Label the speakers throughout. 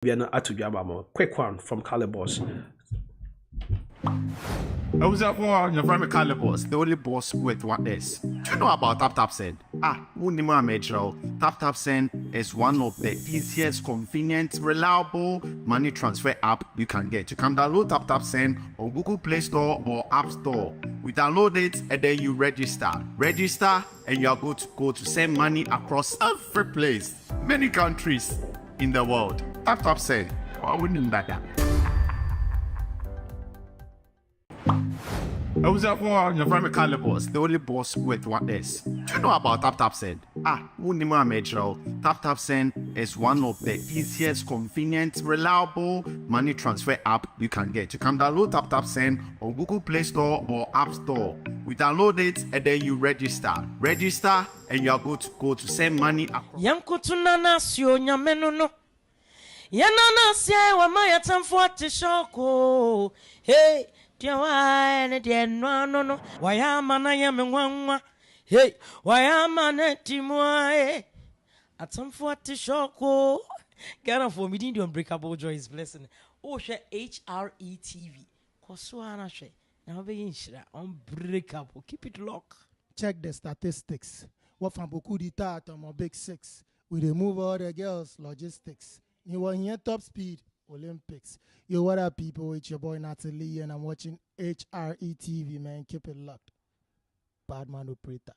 Speaker 1: We are not at to quick one from Calibos.
Speaker 2: I was at one, your friend Calibos, the only boss with what is. Do you know about TapTapSend? Unima Metro. TapTapSend is one of the easiest, convenient, reliable money transfer app you can get. You can download TapTapSend on Google Play Store or App Store. We download it and then you register. Register and you are good to go to send money across every place, many countries in the world. TapTapSend. I wouldn't like that. I was at one, your friend Calibos, the only boss with what is. Do you know about TapTapSend? Unima Metro. TapTapSend is one of the easiest, convenient, reliable money transfer app you can get. You can download TapTapSend on Google Play Store or App Store. We download it and then you register. Register and you are good to go to send money across.
Speaker 3: Yankutunana sio nyameno no. Yanana siya wa maya tamfuate shoko. Hey, tiawa ene die no. Wayama na yamengwangwa. Hey, wayama na timwa. Atamfuate shoko. Ghana for me didn't do unbreakable joy is blessing. Oh, she HRETV. Koswana she. Now be inshira unbreakable. Keep it locked.
Speaker 4: Check the statistics. What from beaucoup d'État on my big six. We remove all the girls, logistics. You want here top speed, Olympics. Yo, what up, people? It's your boy Natalie, and I'm watching HRETV, man. Keep it locked. Badman operator.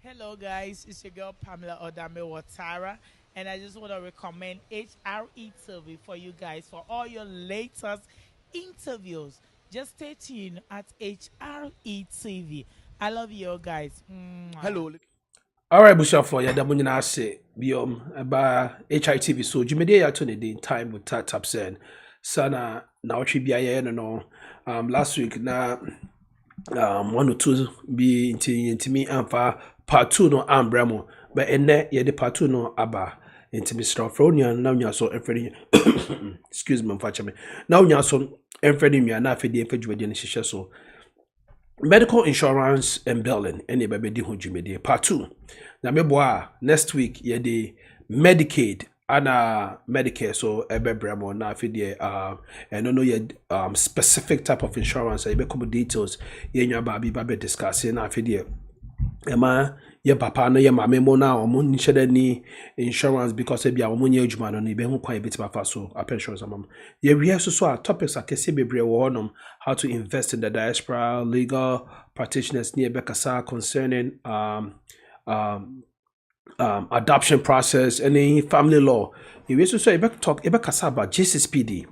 Speaker 5: Hello guys, it's your girl Pamela Odame Watara, and I just want to recommend HRETV for you guys for all your latest interviews. Just stay tuned at HRETV. I love you all guys.
Speaker 2: Hello.
Speaker 1: All right, Bushafo, yeah, Damunina say, about HITV. So, Jimmy, ya to the time with TapTapSend. Sana, now, Tribia, no, last week, na, 1 or 2 be into me, and part 2 no, Ambramo, but in there, yeah, the part 2 no, Abba, into Mr. Fronia, now you're so every, excuse me, me. Now you're so every me, and I feel the effect so. Medical insurance and billing any baby di hujumedi part 2 na meboa next week ye the Medicaid and Medicare so ebebramo na afide and no ye specific type of insurance e be come details ye nya ba bi ba be discuss na afide ema ye papa no ye mame mo na omo nhyede ni insurance because e bia omo nya adwuma no ne be hu kwan e betima fa so pensions amam ye wi so a topics akese bebre wo honom how to invest in the diaspora, legal practitioners near Bekasa concerning adoption process, any family law. You wish to say talk about JCSPD.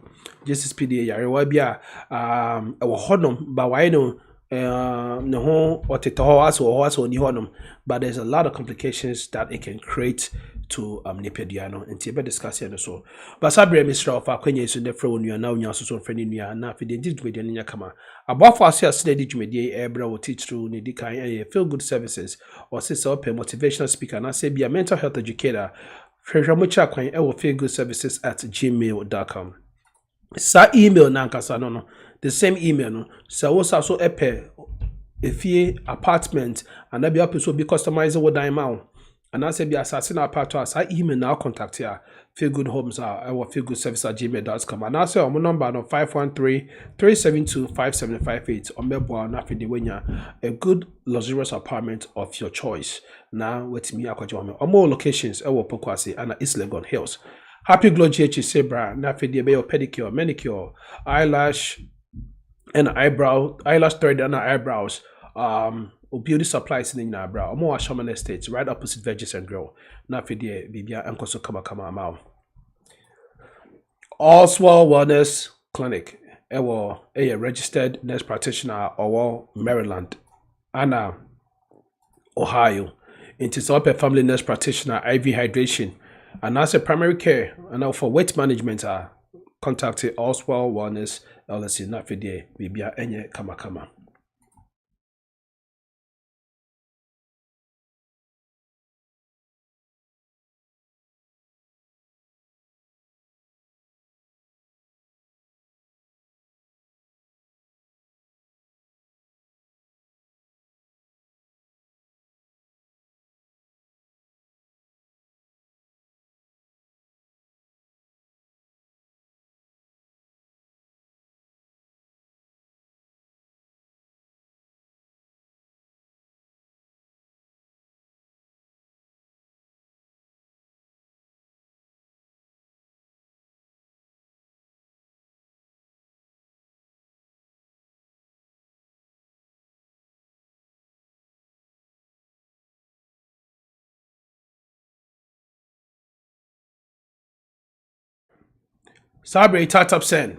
Speaker 1: JCSPD yarewa bia honum ba why no no or ni honum, but there's a lot of complications that it can create to Nepediano and Tiba discussing so. But Sabre Mr. of Aquenya so the phone you are now so friendly na fi did with the kama. Above us here steady media Ebra will teach through Nidika feel good services or sister up a motivational speaker and I say be a mental health educator. Frejamucha kwan e will feel good services at gmail.com. Sa email na nkasa no the same email no so was also epe efie apartment and that be up so be customized with dime and I say be assassin apart to us I email now contact here feel good homes I will feel good service at gmail.com and I say our number no 513-372-5758 on mebo na fi de wenya a good luxurious apartment of your choice now with me akwajo on more locations I will Pokwase and East Legon Hills. Happy Glow GH Sebra, Nafidi Bay pedicure, manicure, eyelash and eyelash thread and eyebrows, beauty supplies in the eyebrow, more Shaman Estates, right opposite Veggies and Grow. Nafidi Bibia and Koso Kama Mao. Oswald Wellness Clinic, a registered nurse practitioner or Maryland, Anna, Ohio. It is up a family nurse practitioner, IV hydration. And as a primary care, and now for weight management, contact Oswald Wellness LLC, not for the Bibia Enye Kama. Sabre Tatap Sen.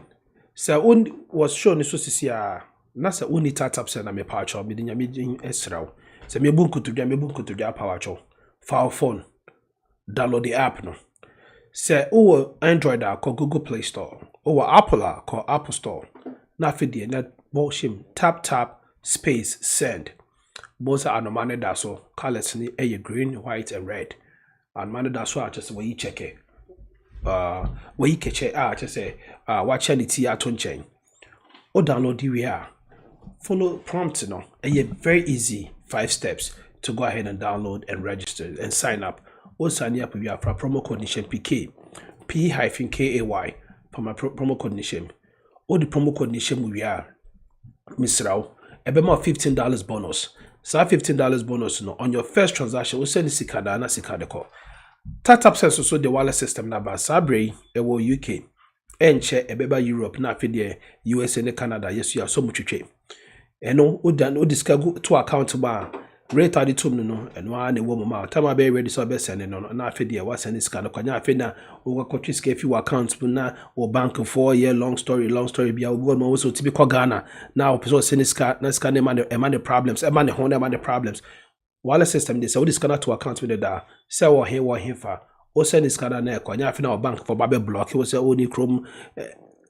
Speaker 1: So un was shown so sisia. Na sa uni Tatap Sen na me pacho me dinya me esraw. Se me bunku to dwa pawacho. File phone. Download the app no. Se o Android called Google Play Store. O Apple called Apple Store. Na fidie na boshim tap space send. Both are no money that so colors ni green, white, and red. And money that so I just where you check it. Where you catch just say watch any tea at chain. Or download the we are. Follow prompt no. Very easy 5 steps to go ahead and download and register and sign up. Or sign up we are for promo code nation PK P-KAY for my promo code nation. Or the promo code nation we are Misrao. Ebe more $15 bonus. So $15 bonus no on your first transaction. We send sikada na sikada call. Tatap sense also the wallet system na ba Sabre ewo UK. Enche ebeba Europe na afide USA ne Canada. Yes you are so much che. Eno o disca to account ba rate adi tum no eno na wo mama tama be ready so be send no na afide wa send sikada kwanya afide na o kwatwi sika fi account na o bank 4 year long story bia o go so tibi ko Ghana na o person send sika na sika ne man the problems man the problems wallet system dey say o disca to account with da say wo he fa o send sika na kwanya afide na o bank for babe block o say o ni chrome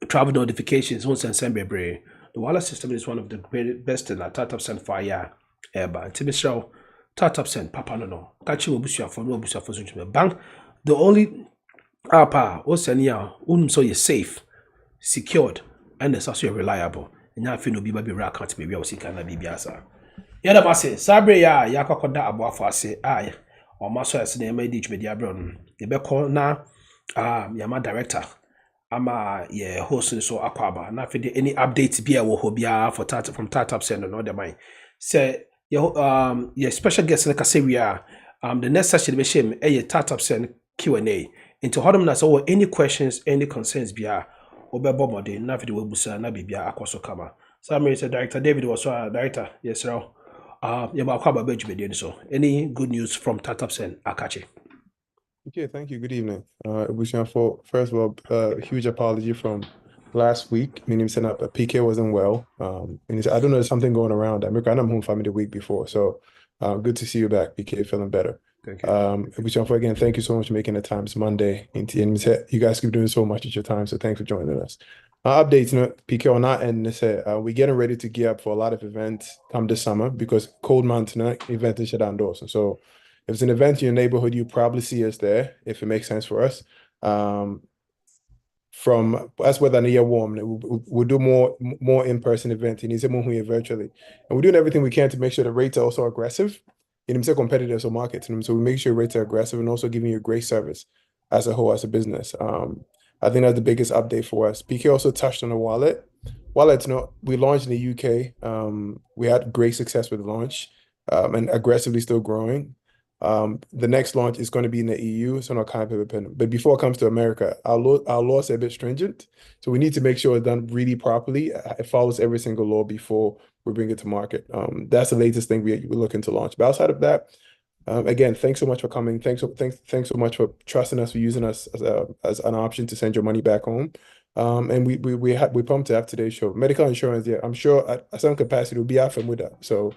Speaker 1: travel notifications on send bebre. The wallet system is one of the best in that Tatap Send fire ever. Tibi show Tatap Send papa no. Catch you obusia for no obusia for so bank. The only app o send ya so you're safe, secured, and it's also reliable. And ya feel no be baby account baby o sika na bibiasa. Yada base Sabre ya kwakoda aboafo ase ay o maso ase na MD media bron. Ye be call na yama director ama ye host so akwaba na fide any updates bia wo ho bia for from Tatap Send no the mind say your special guest like Kaseria the next session be shame Tatap Send Q&A into hodom na so any questions any concerns bia obebo mode na fide we busa na bibia akoso kama so I'm director David was director yes sir ya ba akwaba be jubede so any good news from Tatap Send Akachi.
Speaker 6: Okay, thank you. Good evening. First of all, huge apology from last week. Meaning, PK wasn't well. And he said, I don't know, there's something going around. I'm home family the week before. So good to see you back, PK, feeling better.
Speaker 1: Thank you.
Speaker 6: Again, thank you so much for making the time. It's Monday. And you guys keep doing so much at your time. So thanks for joining us. Updates, PK on our end, we're getting ready to gear up for a lot of events come this summer because cold months, event is shut down doors. So if it's an event in your neighborhood, you probably see us there if it makes sense for us. From as weather near warm, we'll do more in-person events and virtually. And we're doing everything we can to make sure the rates are also aggressive. Competitors or markets. So we make sure rates are aggressive and also giving you a great service as a whole, as a business. I think that's the biggest update for us. PK also touched on the wallet. Wallets, we launched in the UK. We had great success with the launch and aggressively still growing. The next launch is going to be in the EU, so not kind of independent. But before it comes to America, our laws are a bit stringent, so we need to make sure it's done really properly. It follows every single law before we bring it to market. That's the latest thing we're looking to launch. But outside of that, again, thanks so much for coming. Thanks so much for trusting us, for using us as an option to send your money back home. And we pumped to have today's show. Medical insurance, yeah, I'm sure at some capacity we'll be out from with that. So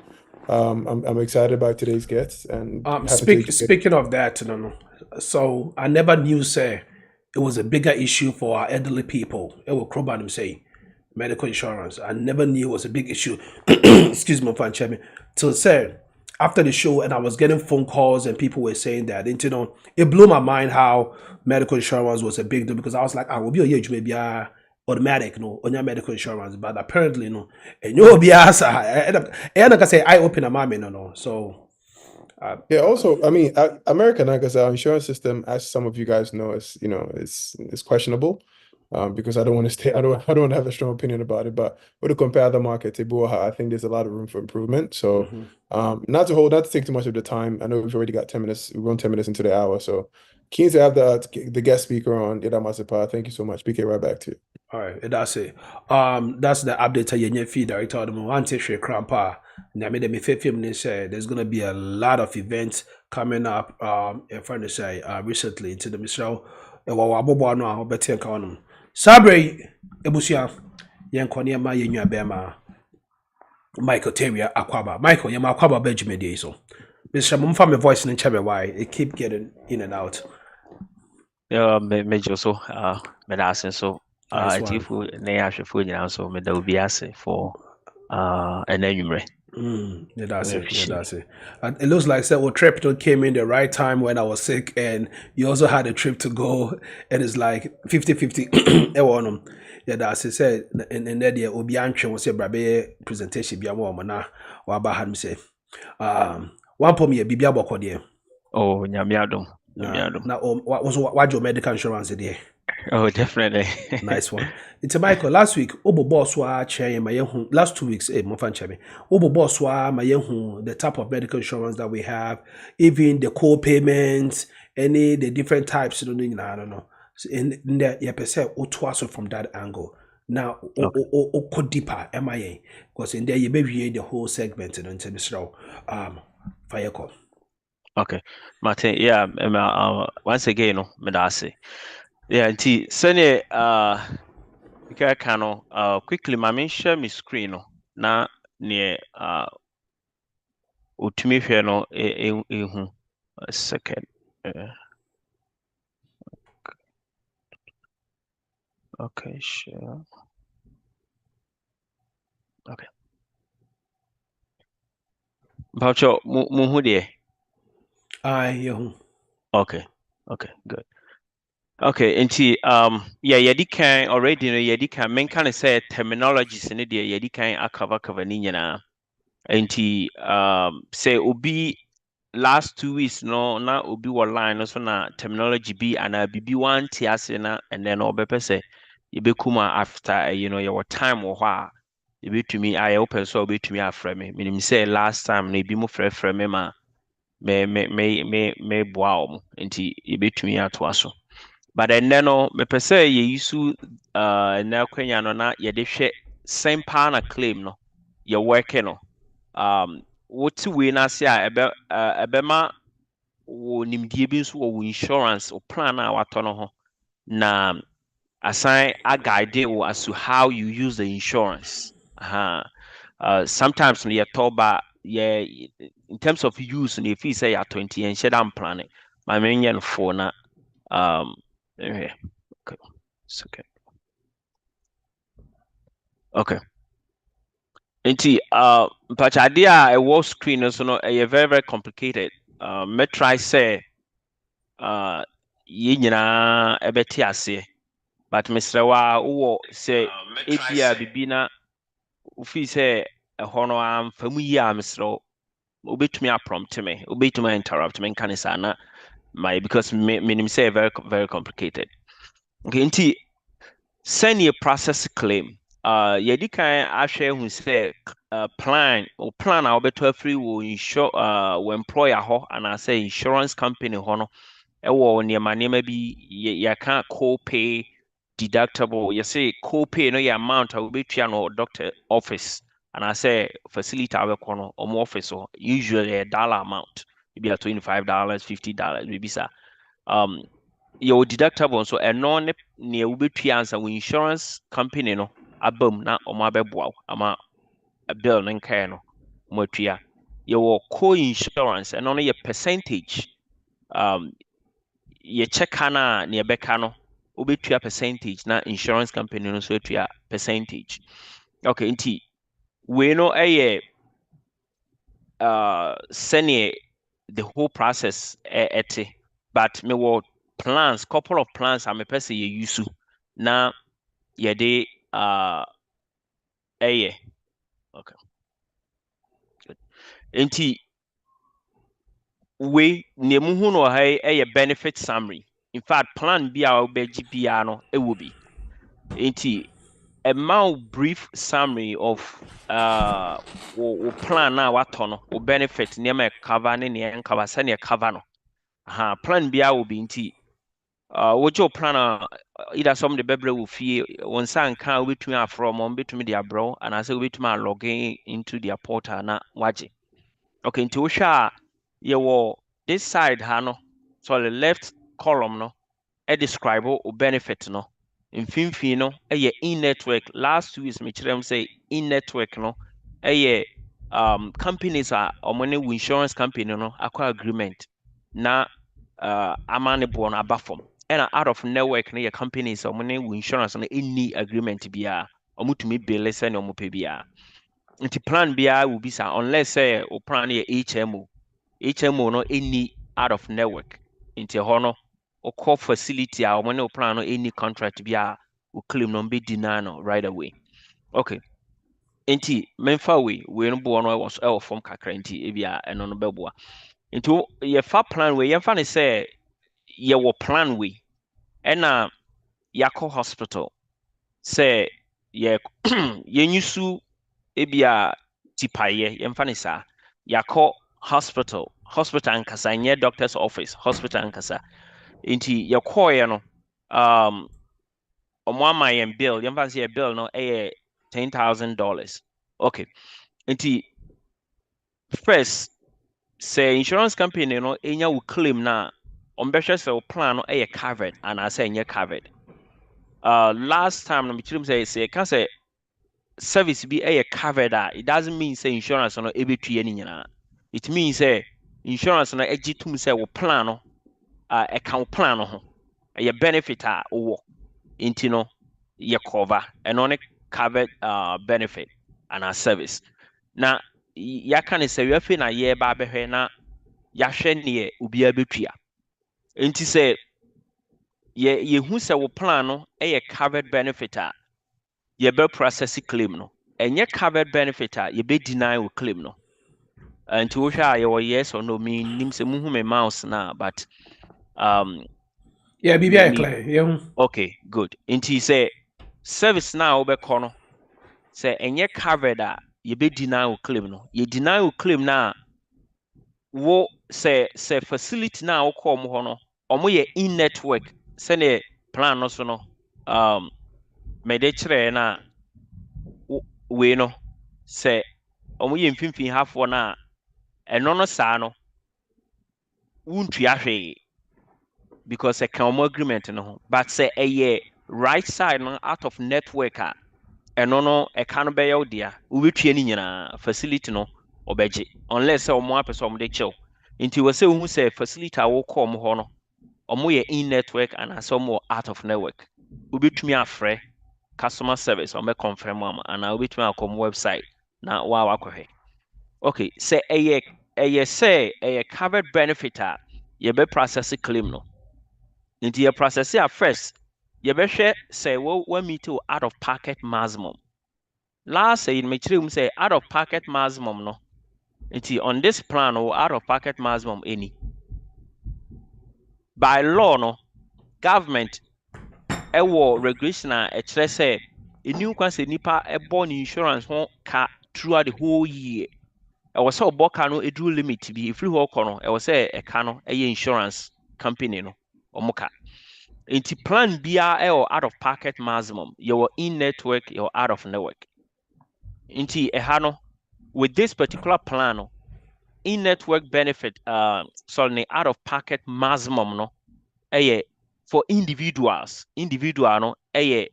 Speaker 6: I'm excited about today's guests and
Speaker 1: speaking of that, so I never knew say it was a bigger issue for our elderly people. It will crop and say medical insurance. I never knew it was a big issue. Excuse me, Fan Chairman. Till say after the show, and I was getting phone calls and people were saying that, and it blew my mind how medical insurance was a big deal because I was like, I will be a huge maybe automatic on your medical insurance, but apparently and you'll be asked and I can say I open a mommy so
Speaker 6: yeah. Also, I mean, American, like I said, our insurance system, as some of you guys know, is it's questionable. Because I don't want to have a strong opinion about it, but when you compare the market to I think there's a lot of room for improvement. So not to take too much of the time. I know we've already got 10 minutes. We're on 10 minutes into the hour. So keen to have the guest speaker on, Ida Masipa. Thank you so much. PK, right back to you.
Speaker 1: All right, that's it. That's the update your feed director of the Monte Crampa. There's gonna be a lot of events coming up recently into the Michelle. Sabre ebusia yen konia ma yenua bema Michael Teria Aquaba. Michael, yama Aquaba Benjamin Day so. Mr. Mumfa my voice in Chebe why it keep getting in and out.
Speaker 7: Major so medicine so
Speaker 1: Nice one.
Speaker 7: atifu na ya hwefo nyina so meda obi ase for enanwumre.
Speaker 1: Yeah, that's it. Yeah, that's it. And it looks like that trip came in the right time when I was sick, and you also had a trip to go, and it's like 50-50. Yeah, that's it. Said and then the Obianche was a brabe presentation be a woman na or about say. One for me a bibia boko there.
Speaker 7: Oh, nyame adom.
Speaker 1: Now what your medical insurance there?
Speaker 7: Oh, definitely.
Speaker 1: Nice one. It's a Michael. Last week, Obo boss wa chair my last 2 weeks, Mofan Chemi. Obo boss wa my the type of medical insurance that we have, even the co-payments, the different types, I don't know. So in there, yeah, per se, so from that angle. Now, go deeper, MIA, because in there you may the whole segment and so fire call.
Speaker 7: Okay, Martin. Yeah, once again, no, medase. Yeah, nti sene ka no quickly ma share my screen no na ne otumi hwe no ehu a second. Okay, sure. Okay. Baucho mu de. Okay. Okay, good. Okay, nti yeah, yedi kan already no yedi kan men kan say terminologies ne de yedi kan cover ni nyina. Nti say obi last 2 weeks no na obi wo line no so na terminology bi ana bibi wan ti ase na and then obepe say yebekuma after your time wo ho a yebetumi aye open so obetumi afrɛ me minim say last time na ebi mo frɛ me ma me boa om nti yebetumi ato so but then no me pese ye use na kwanya no na ye de hwɛ same na claim no ye work no what we na say ebe ma wo nimdie bi nso wo insurance o plan a wato no ho na assign a guide you as to how you use the insurance. Sometimes you talk about in terms of use and if you say you're 20 and share I'm planning my main for na okay. It's okay. Okay. Nti but idea a wall screen so no a very very complicated. Me try say ye nyina ebeti ase but Mr. Wa wo say ebia bibi na ufi say ɛhɔ no amfa mu yi a Mr. Obetumi prompt me obetumi interrupt me kan say na my because me say very very complicated. Okay, nti send a process claim yedi kan ahwɛ hu say plan or plan a obeto free wo insure wo employer ho and I say insurance company ho no ɛwɔ nneɛma bi yɛka co-pay deductible you say co-pay no your amount a obetua no doctor office and I say facility abɛkɔ no ɔmo office so usually a dollar amount maybe $25 $50 maybe sa your deductible so ɛno ne nea wobetua ansa wo insurance company no abam na ɔmo abɛboa ama a bill no nkae no ɔmo atua your co-insurance ɛno no yɛ percentage ye check na ne beka no obetua percentage na insurance company no so atua percentage. Okay, nti we no sene the whole process but me wo plans couple of plans am person ye use na ye de okay good. Nti we ne mu hu no ha benefit summary. In fact, plan bi a obeji bia no e will be. Nti a brief summary of plan na wato no o benefit ne cover ne ne cover se ne cover no. Plan bia will be nti wojo plan either some the bebre will fie won san kan obetumi afro mo betumi dia bro and I say obetumi log in into their portal na waje. Okay, nti wo hwa ye this side ha no so the left column no describe o benefit no mfimfini no in network last 2 weeks me kyerɛ say in network no companies are money insurance company no akɔ agreement na ama ne boɔ no aba fam ɛna out of network no yɛ companies a money insurance no any agreement biara ɔmotumi bill sɛ ne ɔmo pɛ biara nti plan biara will be sa unless say o plan yɛ HMO no any out of network nti hɔ no ɔkɔ facility a ɔmo ne o plan no any contract biara o claim no be deny no right away. Okay. Nti memfa we no boɔ no ɛwɔ fam kakra nti ebia ɛno no bɛboa. Nti yɛfa plan we yɛmfa ne sɛ yɛwɔ plan we ɛna yɛakɔ hospital sɛ yɛ yɛnyusu ebia tipaeɛ yɛmfa ne saa yɛakɔ hospital nkasa nyɛ doctor's office hospital nkasa nti yɛkɔɔyɛ no ɔmo ama yɛn bill yɛmfa sɛ yɛ bill no ɛyɛ $10,000. Okay. Nti first say insurance company no enya wo claim na ɔmbɛhwɛ sɛ wo plan no ɛyɛ covered anaasɛ ɛnyɛ covered. Last time no mekyerɛm sɛ yɛka sɛ service bi ɛyɛ covered it doesn't mean say insurance no ɛbɛtua ne nyinaa. It means say insurance no ɛgye tum sɛ wo plan no ɛka wo plan no ho ɛyɛ benefit a wowɔ nti no yɛ cover ɛno ne covered benefit and our service. Na yaka ne sɛ yɛafe na yɛba abɛhwɛ na yɛahwɛ neɛ obiara bɛtua. Nti sɛ yɛhu sɛ wo plan no ɛyɛ covered benefit a yɛbɛ process claim no ɛnyɛ covered benefit a yɛbɛ deny wo claim no. Nti wohwɛ a yɛwɔ yes or no menim sɛ muhu me mouse na but
Speaker 1: yeah bibia clear yeah.
Speaker 7: Okay, good. Nti sɛ service na wobɛkɔ no sɛ ɛnyɛ covered a yɛbɛ deny wo claim no yɛ deny wo claim na wo sɛ facility na wokɔ ɔmo hɔ no ɔmo yɛ in network sɛne plan no so no mede kyerɛ na we no sɛ ɔmo yɛ mfimfini hafoɔ na ɛno no saa no wontua hwee because ɛka ɔmo agreement no ho but sɛ ɛyɛ right side no out of network a ɛno no ɛka no bɛyɛ wo dea wobɛtua ne nyinaa facility no ɔbɛgye unless sɛ ɔmo apɛ sɛ ɔmo de kyɛw nti wɔ sɛ wohu sɛ facility a wokɔ ɔmo hɔ no ɔmo yɛ in network anaasɛ ɔmo wɔ out of network wobɛtumi afrɛ customer service ɔmo confirm ama anaa wobɛtumi akɔ ɔmo website na wakɔhwɛ. Okay, sɛ ɛyɛ covered benefit a yɛbɛ process claim no nti yɛ process a first yɛbɛhwɛ sɛ wo meet wo out of pocket maximum. Last say mekyerɛ mu sɛ out of pocket maximum no nti on this plan wo out of pocket maximum any by law no government ɛwɔ regulation a ɛkyerɛ sɛ ɛni nkwa sɛ nipa ɛbɔ ne insurance ho ka throughout the whole year ɛwɔ sɛ ɔbɔ ka no ɛduru limit bi ɛfiri hɔ kɔ no ɛwɔ sɛ ɛka no ɛyɛ insurance company no ɔmo ka. Nti plan biara ɛwɔ out of pocket maximum yɛwɔ in network yɛwɔ out of network. Nti ɛha no with this particular plan no in network benefit sorry out of pocket maximum no ɛyɛ for individual no ɛyɛ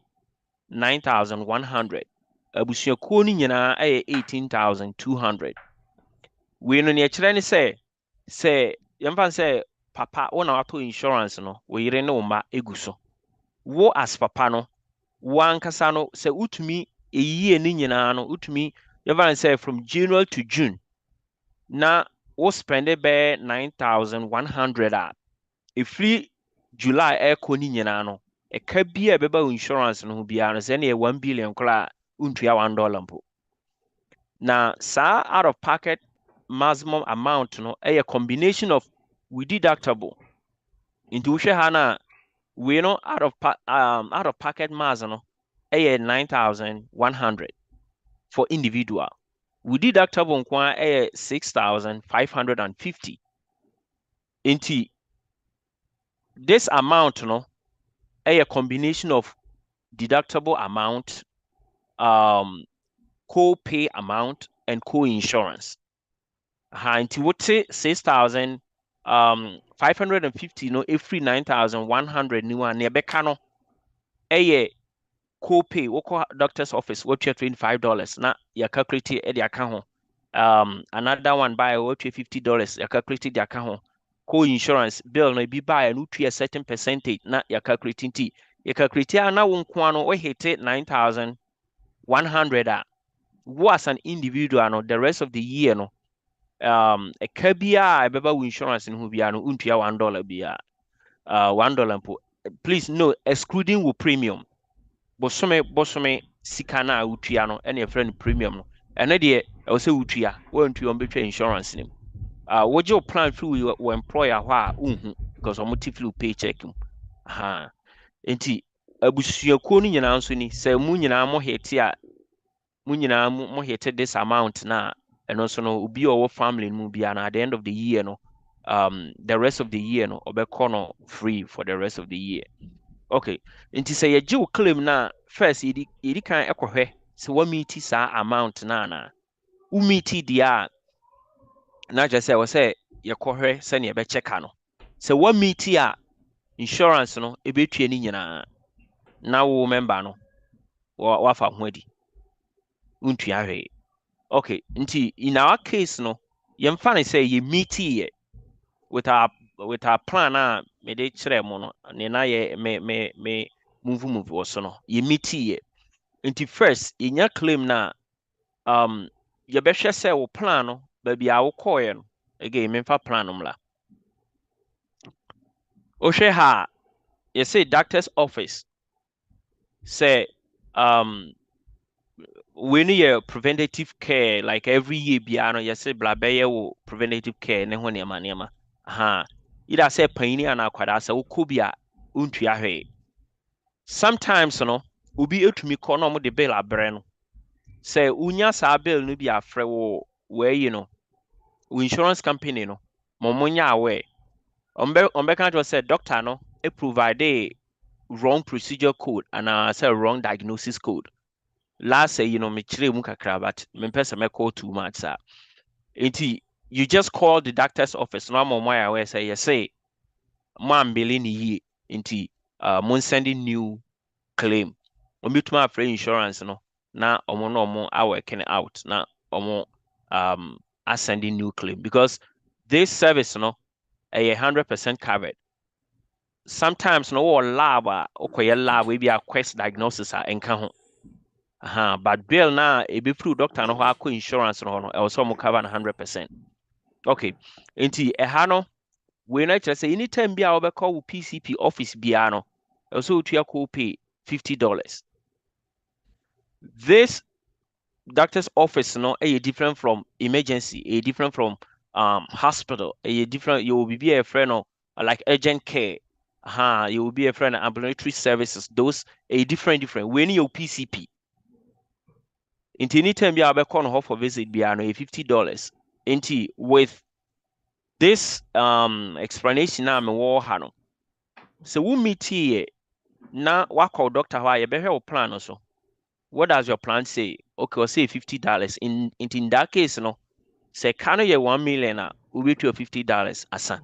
Speaker 7: 9,100 abusuakuo no nyinaa ɛyɛ 18,200. we no ne ɛkyerɛ ne sɛ yɛmfa sɛ papa wo na wato insurance no wo yere ne wo mma egu so wo as papa no wo ankasa no sɛ utumi eyie ne nyinaa no utumi yɛmfa sɛ from January to June na wo spend bɛyɛ 9,100 a ɛfiri July ɛkɔ ne nyinaa no ɛka bi a ɛbɛba wo insurance no ho biara no sɛ ne yɛ 1 billion koraa untua $1 mpo. Na saa out of pocket maximum amount no a combination of we deductible into wohwɛ ha na we no out of pocket mass no 9,100 for individual. We deductible nko 6,550. Into this amount no a combination of deductible amount, co-pay amount and co-insurance. Into what 6,550 no every 9,100 new one nebeka no ɛyɛ co-pay wokɔ doctor's office wɔtua $25 na yɛ calculate ɛde aka ho another one buy wɔtua $50 yɛ calculate de aka ho co-insurance bill no bi buy no tua certain percentage na yɛ calculate nti yɛ calculate a na wo nko ano wɔhete 9,100 a wo as an individual no the rest of the year no ɛka biara ɛbɛba wo insurance no ho biara no wontua $1 biara $1 mpo please no excluding wo premium bosome sika na wotua no ɛna yɛfrɛ no premium no ɛno deɛ ɛwɔ sɛ wotua wɔntua ɔmbɛtwa insurance nim wogye wo plan firi wo employer hɔ a wonhu because ɔmo te firi wo paycheck mu nti abusuakuo no nyinaa nso ni sɛ mu nyinaa mo hete a mu nyinaa mo hete this amount na ɛno nso no obi a ɔwɔ family no mu bia na at the end of the year no the rest of the year no ɔbɛkɔ no free for the rest of the year. Okay, nti sɛ yɛgye wo claim na first yɛdi kan ɛkɔhwɛ sɛ wɔmeeti saa amount na ana womeeti deɛ a na kyerɛ sɛ ɛwɔ sɛ yɛkɔhwɛ sɛnea yɛbɛkyɛka no sɛ wɔmeeti a insurance no ɛbɛtua ne nyinaa na wo member no wafa ho adi wontua hwee. Okay, nti in our case no yɛmfa ne sɛ yɛmeeti yɛ with our plan a mede kyerɛ mo no ne na yɛ me move wɔ so no yɛmeeti yɛ nti first yɛnya claim na yɛbɛhwɛ sɛ wo plan no baabi a wokɔɔɛ no again memfa plan no mla wohwɛ ha yɛsɛ doctor's office sɛ we need a preventative care like every year biara no yɛsɛ bla bɛyɛ wo preventative care ne ho nneɛma ida sɛ panyin ana akwadaa sɛ wokɔ bi a wontua hwee sometimes no obi etumi kɔ na ɔmo de bill abrɛ no sɛ unya saa bill no bi afrɛ wo wɔayi no wo insurance company no mo nya aware ɔmbɛ kan to sɛ doctor no e provide a wrong procedure code and say wrong diagnosis code last say me kyerɛ mu kakra but mempɛ sɛ mɛkɔ too much sir. Nti you just call the doctor's office no mo aware say you say man billing ye nti mon sending new claim omituma afre insurance no na omo are working out na omo are sending new claim because this service no 100% covered. Sometimes no lab okoye lab we be a quest diagnosis enka ho but bill na e be through doctor no ho insurance no also mo cover 100%. Okay, nti no we na kire say anytime bia obekọ wo PCP office bia no also to pay $50. This doctor's office no different from emergency, different from hospital, different you will be a friend of like urgent care. You will be a friend of ambulatory services. Those different. When you PCP, in anytime you have a corner for visit, be $50. Into with this explanation, I'm a war hano. So we meet here now. What call doctor? Why you better plan also? What does your plan say? Okay, I'll say $50. In that case, no. Say can you $1 million? We will to $50 asa.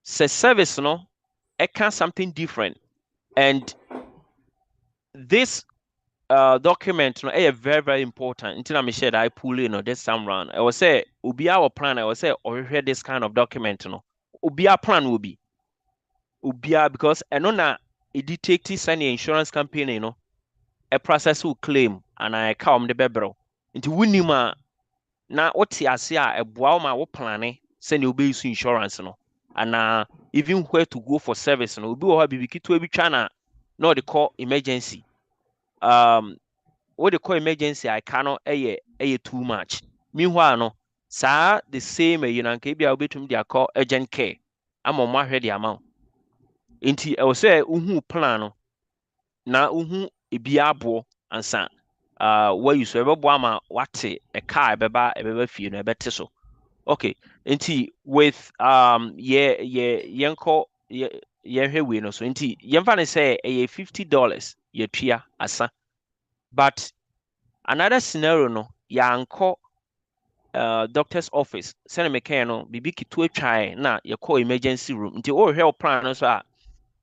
Speaker 7: Say service no. I can something different, and this document no very very important. Until I share that I pull in this time round. I will say ubi our plan. I will say or hear this kind of document no. Ubi our plan will be ubia because I know na a detective and insurance company you know a process will claim and I come the bebro into winima na what asia a boama what plan send you be insurance no and even where to go for service no be or be to every channel no they call emergency what they call emergency I cannot too much meanwhile no sa the same you know can be able to they call urgent care I'm on my head the amount inti I will say uhu plan na uhu ebiabo ansa where you so ebe ama wate a car beba fie no ebete so okay nti with yenko ye we no so nti yemfa ne say $50 ye tua asa but another scenario no yanko doctor's office send me can no bibi kitu atwae na ye call emergency room nti o hwe plan no so a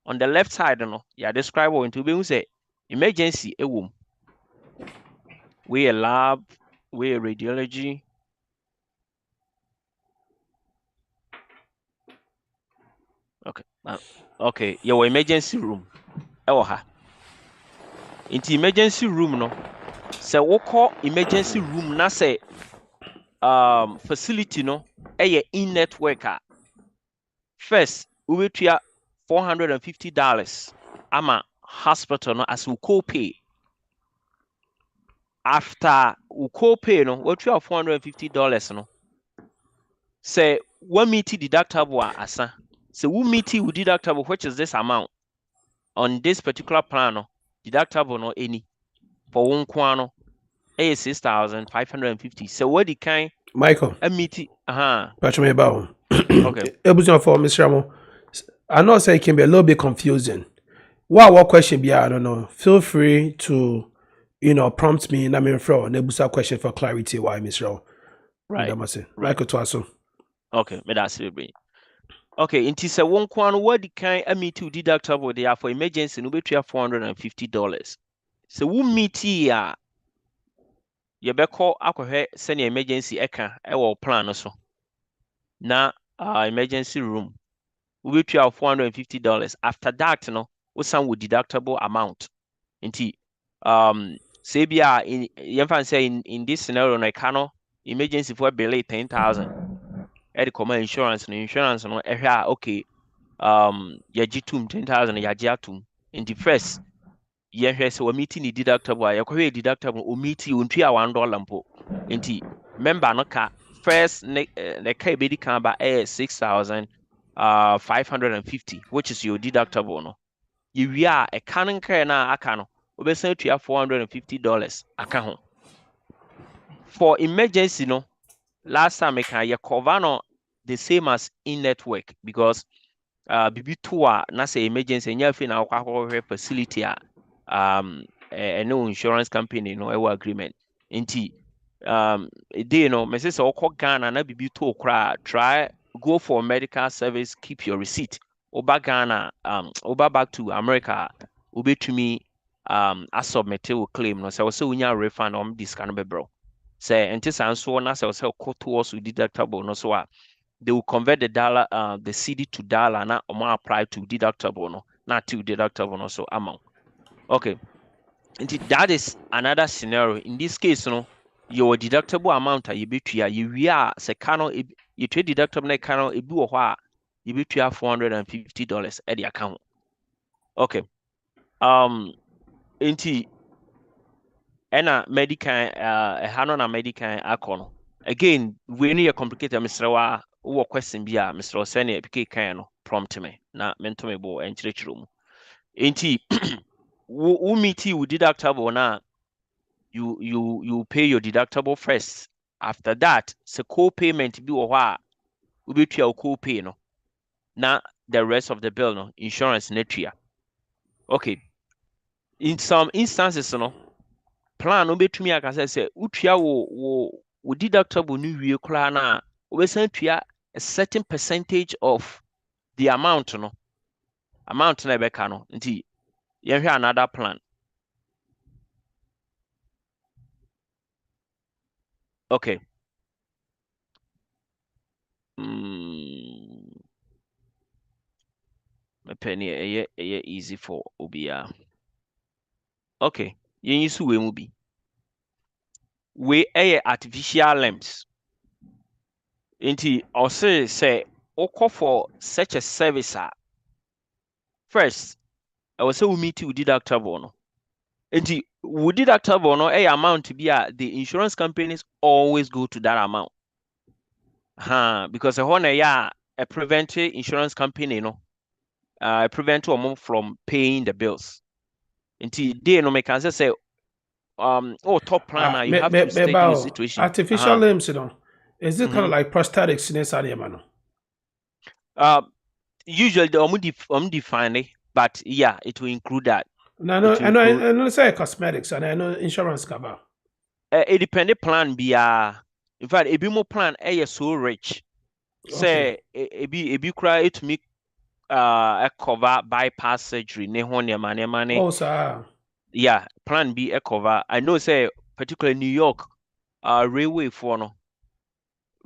Speaker 7: on the left side no ya describe what into be say emergency ewom. We a lab, we a radiology. Okay. Okay, your emergency room. Ha. Into emergency room no. So we call emergency room na say facility no in networker. First, we will pay $450 ama hospital no as we co-pay. After we co-pay no, we pay $450 no. Say one meet deductible asa. So we meet with deductible, which is this amount on this particular plan no, deductible no any for one kwano is 6,550. So what the kind
Speaker 1: Michael,
Speaker 7: a meet
Speaker 1: patch me about.
Speaker 7: okay.
Speaker 1: Ebuson for Mr. Ramo. I know say it can be a little bit confusing. What question be I don't know. Feel free to prompt me and I'm in front Nebusa question for clarity why Mr. Ramo.
Speaker 7: Right.
Speaker 1: Michael Twaso.
Speaker 7: Okay, me that's it. Okay, into say one kwano what the kind a meet with deductible they are for emergency no be $450. So we meet here you be call akɔhwɛ sɛnea emergency ɛka ɛwɔ plan no so na emergency room we be $450. After that no we san with deductible amount nti say bia in yɛmfa say in this scenario no ɛka no emergency for belay 10,000 ɛde kɔma insurance no ɛhwɛ okay yɛgye tum 10,000 yɛagye atum nti first yɛhwɛ sɛ wɔmeeti ne deductible a yɛkɔhwɛ deductible omeeti ontua $1 mpo nti member no ka first ne ka ebedi kan ba 6,550 which is your deductible no yɛwie a ɛka no nkɛɛ na aka no wobɛsan atua $450 aka ho for emergency no last time meka yɛ cover no the same as in network because bibi to a na sɛ emergency nya afi na akɔhwɛ facility a no insurance company no ever agreement nti they no me say sɛ Ghana na bibi to kra try go for medical service keep your receipt oba Ghana oba back to America obetumi submit a claim no sɛ wɔsɛ wonya refund discount be bro sɛ enti sanso na sɛ wɔsɛ koto so deductible no so a they will convert the dollar the CD to dollar na apply to deductible no not to deductible no so amount. Okay, and that is another scenario. In this case, your deductible amount you betua you are secano you trade deductible na cano a bu you betua $450 at the account. Okay. Inti ena medical hano na medical akono. Again, we need a complicated Mr. Wa question be Mr. Oseni PK kan no prompt me na mento me bo enchire mu. Inti who meet you with deductible now you pay your deductible first. After that the co-payment be or we be to your co-pay no now the rest of the bill no insurance netria. Okay, in some instances plan no be to me I can say utia wo deductible new wie kra na we send to a certain percentage of the amount na be ka no nti you have another plan. Okay. My penny easy for obia. Okay. You use we movie. We artificial limbs. Inti or say oko for such a service. First, I was say we meet you deductible no. Inti we deductible no amount to be the insurance companies always go to that amount. Because a prevent insurance company prevent them from paying the bills. Until they no make answer say top planner you have to study the situation.
Speaker 1: Artificial limbs, is this kind of like prosthetics in this area,
Speaker 7: usually the define it, but yeah, it will include that.
Speaker 1: No, I know say cosmetics and I know insurance cover.
Speaker 7: It dependent plan be in fact a bit more plan so rich. Say a be cry it to me cover bypass surgery ne ho ne mane
Speaker 1: Oh, sir.
Speaker 7: yeah plan B cover. I know say particularly New York railway for no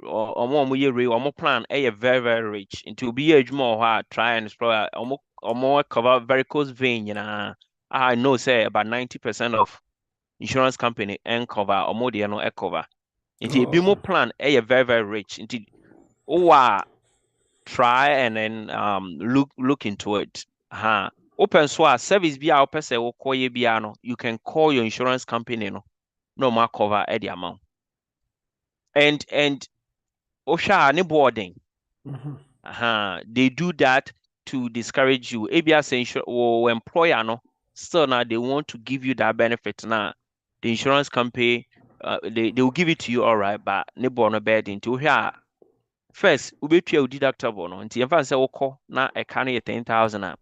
Speaker 7: omo ye rail omo plan very very rich into obi ye adwuma wɔ hɔ a try and explore omo cover varicose vein na I know say about 90% of insurance company and cover omo de no cover into
Speaker 1: Oh,
Speaker 7: ebi mo
Speaker 1: okay.
Speaker 7: plan very very rich into wa try and then look into it. Open source service be our person will call you no. You can call your insurance company no more cover the amount. And Osha ni boarding. They do that to discourage you. ABS or employer no still now they want to give you that benefit now. The insurance company they will give it to you all right, but ni no bed into here. First, ubetua deductible no. Nti yɛmfa sɛ wokɔ na ɛka no yɛ 10,000 a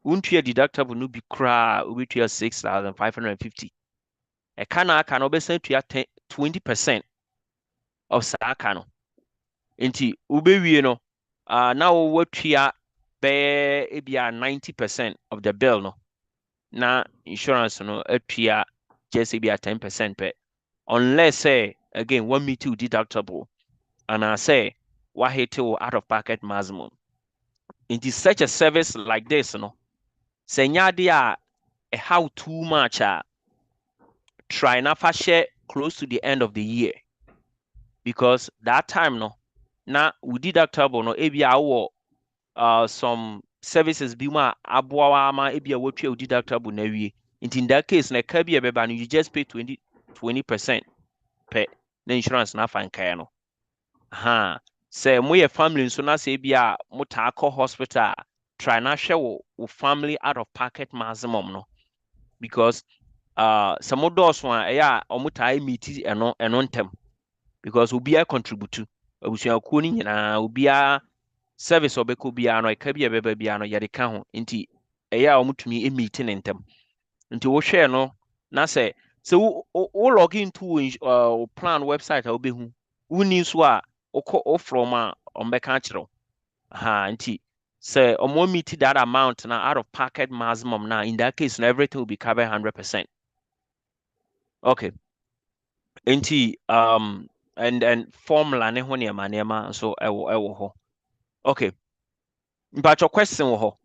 Speaker 7: wontua deductible no bi koraa ubetua 6,550. Ɛka na aka no wobɛsan tua 20% of saa aka no. Nti ubewie no na wowatua bɛyɛ ebia 90% of the bill no. Na insurance no atua just ebia 10% pɛ. Unless say again one meet you deductible and I say what hit you out of pocket maximum. It is such a service like this, no. Senya how too much try na share close to the end of the year. Because that time no na we deductible no ebi some services bi ma aboa ma ebi a wotwe deductible na wie. In that case na ka bi ebeba no you just pay 20% per the insurance na fan kaya no. Say moye family so na say bia muta akɔ hospital try na hwɛ wo family out of pocket maximum no because some dɔɔso a ɛyɛ a ɔmuta meet ɛno ntem because obiara contribute abusuakuo ni nyinaa obiara service ɔbɛkɔ biara no ɛka bi ɛbɛba biara no yɛde ka ho nti ɛyɛ a ɔmutumi meet ne ntem nti wo hwɛ no na sɛ wo log into plan website a wobɛhu woni so a o from ombeka kyerɛw nti say omo meet that amount now out of pocket maximum now in that case everything will be covered 100%. Okay, nti and then formula ne ho nneɛma so ɛwɔ hɔ. Okay, but your question wɔ hɔ.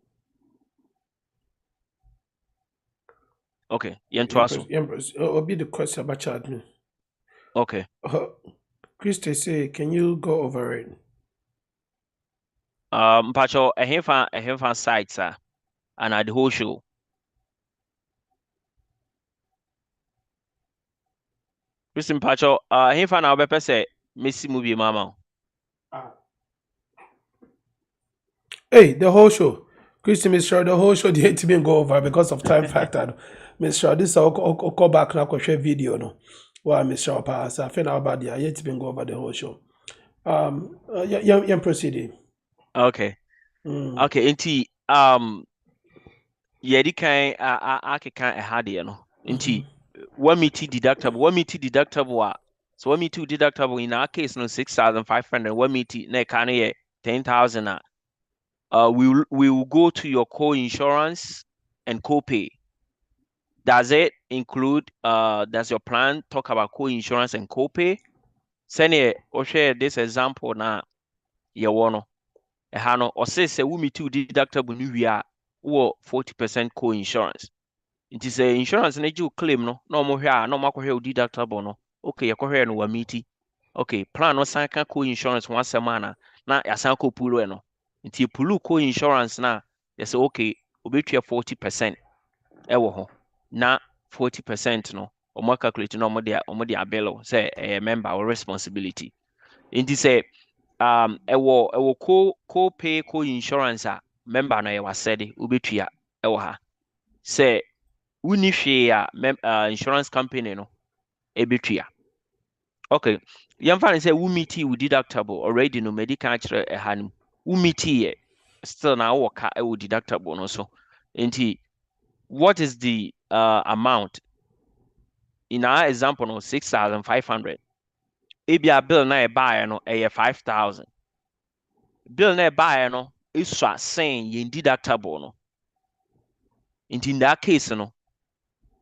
Speaker 7: Okay, yɛntoa so.
Speaker 1: It'll be the question about admin.
Speaker 7: Okay.
Speaker 1: Christy say, can you go over it?
Speaker 7: Mpacho ɛhefa sites and at the whole show. Christy mpacho ɛhefa na wobɛpɛ sɛ mesi movie mama.
Speaker 1: Hey, the whole show. Christy, Mr. The whole show didn't even go over because of time factor. Mr. This I'll call back now share video no. Well, Mr. Pass. I found out about the yet even go over the whole show. Yeah, proceeding.
Speaker 7: Okay. Okay, nti yɛdi kan akeka ɛha deɛ no. Nti one meet deductible so one meet deductible in our case no 6,500 one meet na ɛka no yɛ 10,000 we will go to your co-insurance and co-pay. Does it include does your plan talk about co-insurance and co-pay? Send or share this example na yɛwɔ no ɛha no ɔse we meet deductible no we are 40% co-insurance. It is a insurance na you claim no mo hwɛ a no makɔhwɛ deductible no okay yɛkɔhwɛ no wa meet okay plan no san ka co-insurance one semana na yasan ko pulo no nti pulu co-insurance na yɛsɛ okay obetua 40% ɛwɔ hɔ na 40% no ɔmo calculate no ɔmo de abelo say a member or responsibility nti sɛ ɛwɔ co-pay co-insurance member no yɛwɔ asɛde obetua ɛwɔ ha sɛ wuni hwee insurance company no ebetua. Okay, yɛmfa ne sɛ wo meet with deductible already no medical kyerɛ ɛha no wo meet still na wo ka ɛwɔ deductible no so nti what is the amount in our example no 6,500 ebia bill na ɛbaeɛ no ɛyɛ 5,000 bill na ɛbaeɛ no iswa saying yen deductible no. In that case no,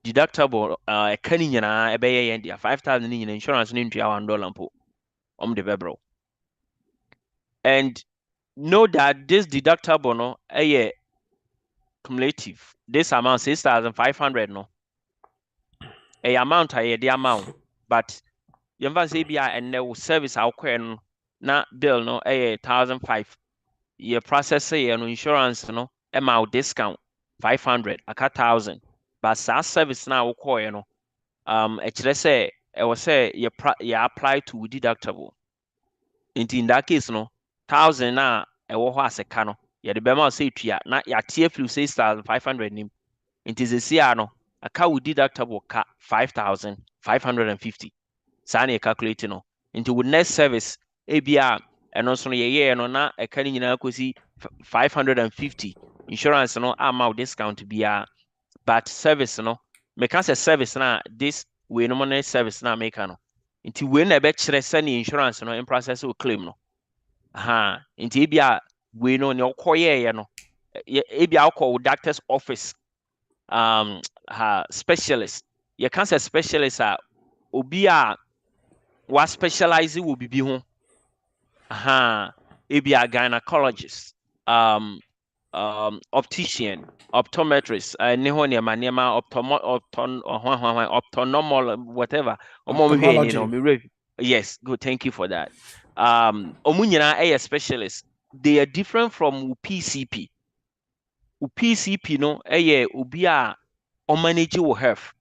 Speaker 7: deductible kani nyina ebeye yen dia 5,000 nyina insurance no ntua $1 mpo de bebro. And know that this deductible no cumulative. This amount 6,500 no. A amount the amount, but yɛmfa sɛ bia ɛnnɛ wo service a wokɔɛ no na bill no 1,500 yɛ process no insurance no ɛma wo discount 500 aka 1,000 but saa service na wokɔɛ no ɛkyerɛ sɛ ɛwɔ sɛ yɛ apply to deductible nti in that case no 1,000 na ɛwɔ hɔ asɛka no yɛde bɛma wo sɛ etua na yɛateɛ firi 6,500 nim nti sɛsia no aka wo deductible ka 5,550 saa na calculate no into wo next service ebia ɛno nso no yɛyɛ no na ɛka no nyinaa kɔsi 550 insurance no ama wo discount bia but service no meka sɛ service na this we no money service na meka no nti we na ɛbɛkyerɛ sɛ ne insurance no in process wo claim no nti ebia we no ne ɔkɔyɛɛ no ebia ɔkɔ wo doctor's office specialist yɛka sɛ specialist a obi a wa specialize will be ho ebia gynecologist optician optometrist ne ho ne manema optonormal whatever yes good, thank you for that omunyina specialist they are different from PCP no obi a manage your health.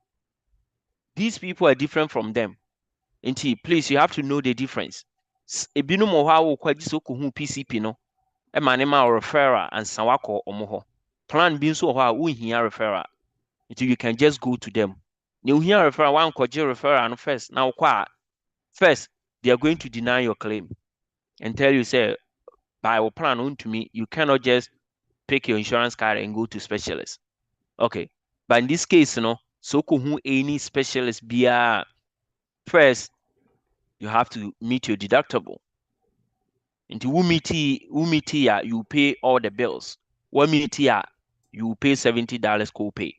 Speaker 7: These people are different from them. Please, you have to know the difference. Ebinu mo ha wo kwaji so ko hu PCP no e manema referral and sawako omoho plan bi nso ho a unhia referral until you can just go to them. Ne unhia referral one kwaji referral no first now first they are going to deny your claim and tell you say by our plan on to me you cannot just pick your insurance card and go to specialist. Okay, but in this case no so ko hu any specialist bia first you have to meet your deductible. Into umiti you pay all the bills. One meet you pay $70 co-pay.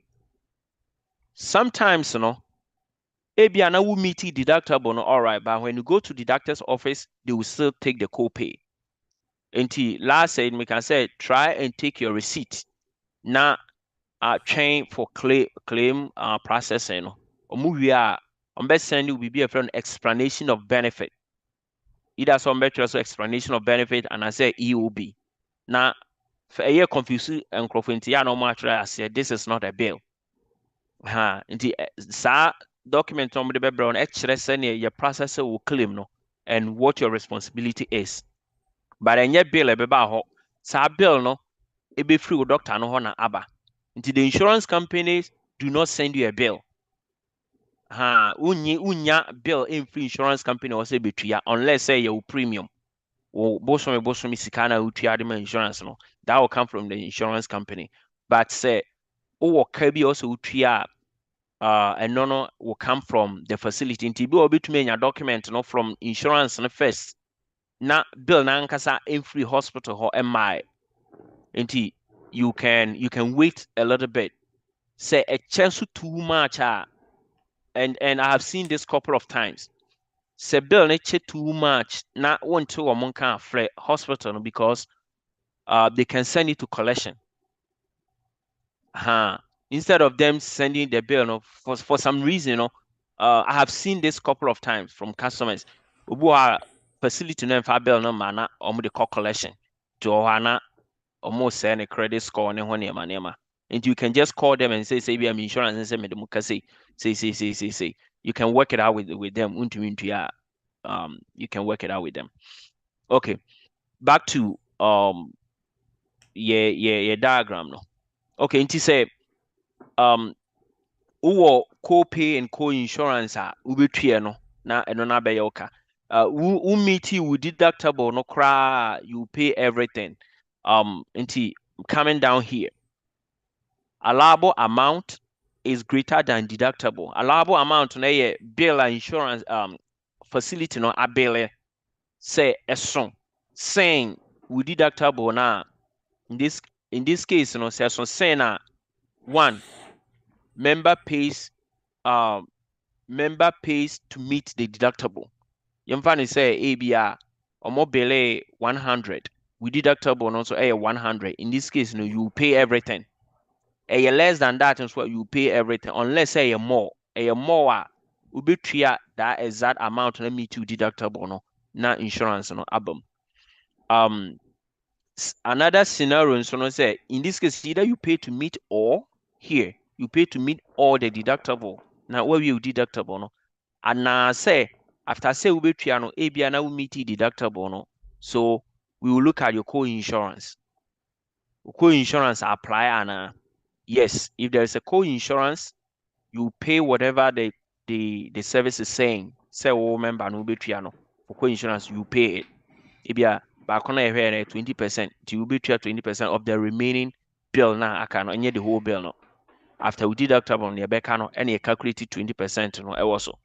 Speaker 7: Sometimes maybe na umiti deductible no alright, but when you go to the doctor's office, they will still take the co-pay. Until last said we can say try and take your receipt. Now train for claim processing. Best send you will be a friend explanation of benefit. Either some better also explanation of benefit and I say EOB. Now, for a year confused and Crawford, no much I said this is not a bill. Inti sa document on the background extra send your processor will claim no and what your responsibility is. But in your bill ho sa bill no it be free doctor no na aba. Inti the insurance companies do not send you a bill. Unya bill in free insurance company or say between unless say your premium or bosom sikana utriadima insurance no that will come from the insurance company. But say kabi also utria and no will come from the facility. Inti bi obi tumi nya document no from insurance no first. Na bill na nkasa in free hospital ho MI. Inti you can wait a little bit. Say a chance too much and I have seen this couple of times. Say bill nature too much, not one to a monk can hospital because they can send it to collection. Instead of them sending the bill for some reason, I have seen this couple of times from customers who are facility no for bill no mana the call collection to ohana almost send a credit score ne ho nema. And you can just call them and say I'm insurance and say me say you can work it out with them you can work it out with them. Okay, back to diagram no. Okay, nti say co-pay and co-insurance ubetue no na eno na be yoka meet with deductible no cry you pay everything nti coming down here allowable amount is greater than deductible. Allowable amount na bill insurance facility no abele say eson saying we deductible na in this case, you know, say so saying one member pays to meet the deductible. Yemfa say ABR or more belay 100. We deductible and also a 100. In this case, you know, you pay everything. A less than that is what you pay everything, unless a more ubitria that exact amount let me to deductible no na insurance no album. Another scenario so no say in this case either you pay to meet or here you pay to meet all the deductible. Now where you deductible no and now say after say ubitria no ABR na we meet deductible no, so we will look at your co-insurance. Co-insurance apply and yes, if there is a co-insurance, you pay whatever the service is saying. Say, oh, member no be no for co-insurance, you pay it. If you are back on 20%, you will be 20% of the remaining bill now. I can only the whole bill no. After we deduct on the back no, and you calculated 20% no. Also,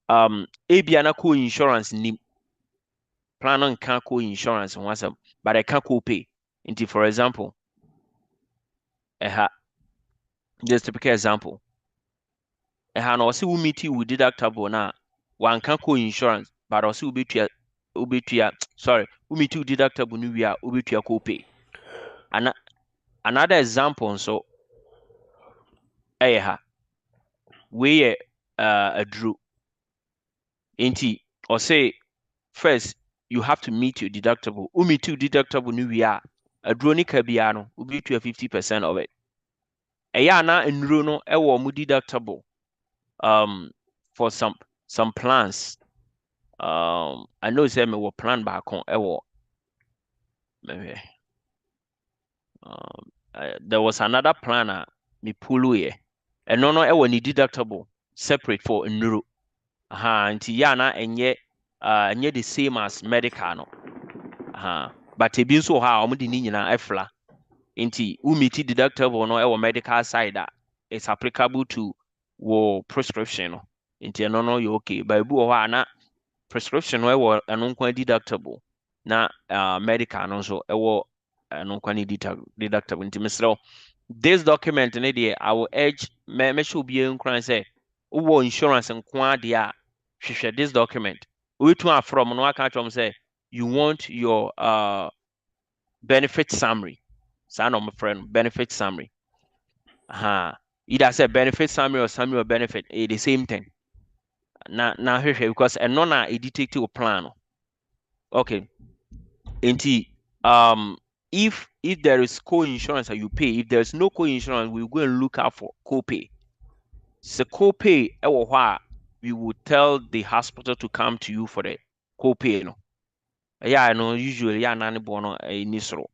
Speaker 7: ABN co-insurance ni plan on can co-insurance once, but I can't co-pay. Into for example, just a typical example. And also we meet you with deductible now. One can co-insurance, but also we sorry, we meet you deductible new year, we co-pay. And another example, so we a drew. Inti or say first you have to meet your deductible. We meet you deductible new year. A drone kabiano, we be to 50% of it. Na enro no ewo mu deductible for some plans. I know say me will plan back on maybe there was another planner me pull here and no any deductible separate for enro nti ya na enye the same as medical no but e bi nso ha o de ni nyina efla nti umiti deductible no ewo medical side it's applicable to wo prescription no nti no you okay but ebu ho na prescription no eno nkwa deductible na medical no so ewo eno nkwa ni deductible nti mesrel this document ne dey I will urge me should be nkran say wo insurance nkwa dey a hwehwe this document we to from no aka chom say you want your benefit summary sign on my friend benefit summary either say benefit summary or summary of benefit the same thing na because and no na a detective plan okay nti if there is co-insurance that you pay, if there's no co-insurance we go and look out for co-pay. So co-pay we would tell the hospital to come to you for the co-pay no I know usually nani bono nisro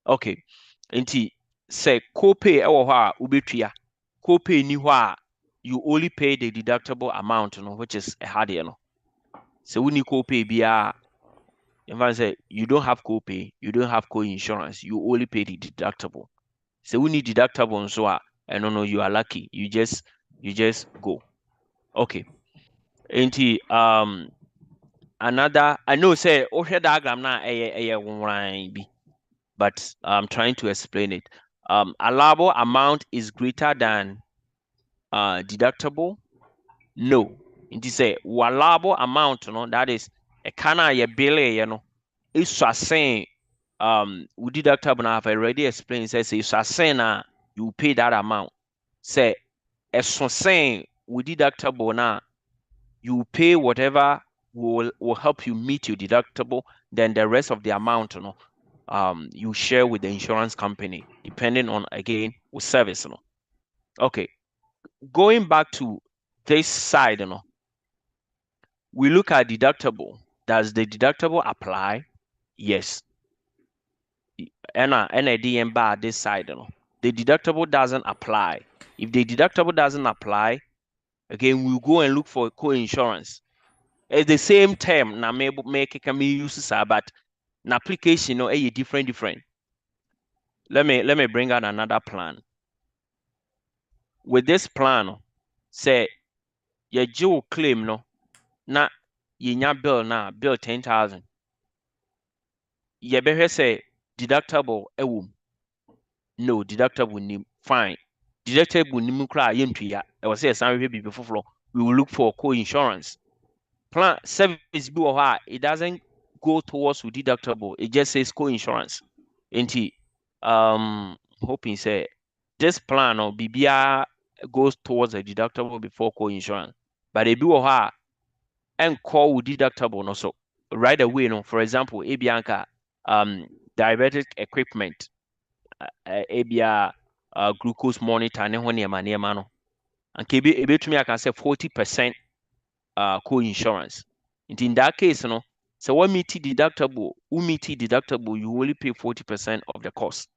Speaker 7: okay nti say co-pay ubetua co-pay ni you only pay the deductible amount no which is a hard no so we need co-pay biya if I say you don't have co-pay, you don't have co-insurance, you only pay the deductible. So we need deductible so and no you are lucky. You just go. Okay. Enti another I know say diagram na but I'm trying to explain it. Allowable amount is greater than deductible. No. It say allowable amount no that is a kana ye bill it's saying we deductible now I've already explained says it's saying you pay that amount say as saying we deductible now you pay whatever will help you meet your deductible, then the rest of the amount you share with the insurance company depending on again with service okay going back to this side we look at deductible. Does the deductible apply? Yes. And DM bar this side the deductible doesn't apply. If the deductible doesn't apply, again we'll go and look for co-insurance. It's the same term now make it can be used but an application a different. Let me bring out another plan. With this plan, say your Joe claim na your bill 10,000. You better say deductible no deductible nim fine deductible nim kra yentua e was say san hwe bibi foforo we will look for co-insurance plan service bi wo ha it doesn't go towards with deductible it just says co-insurance enti hoping say this plan or bibia goes towards a deductible before co-insurance but e bi wo ha and call with deductible no so right away no for example ebianka diabetic equipment ebia glucose monitor ne ho ne ma no anke ebetumi aka say 40% co-insurance in that case no so what meet deductible you only pay 40% of the cost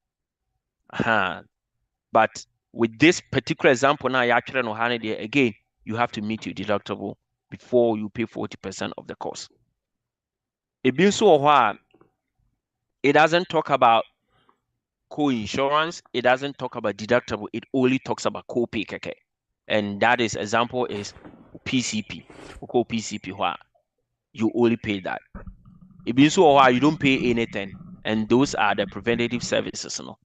Speaker 7: but with this particular example now you actually know how again you have to meet your deductible before you pay 40% of the cost. It being so it doesn't talk about co-insurance, it doesn't talk about deductible, it only talks about co-pay keke. And that is example is PCP. PCP where you only pay that. It being so you don't pay anything, and those are the preventative services, no.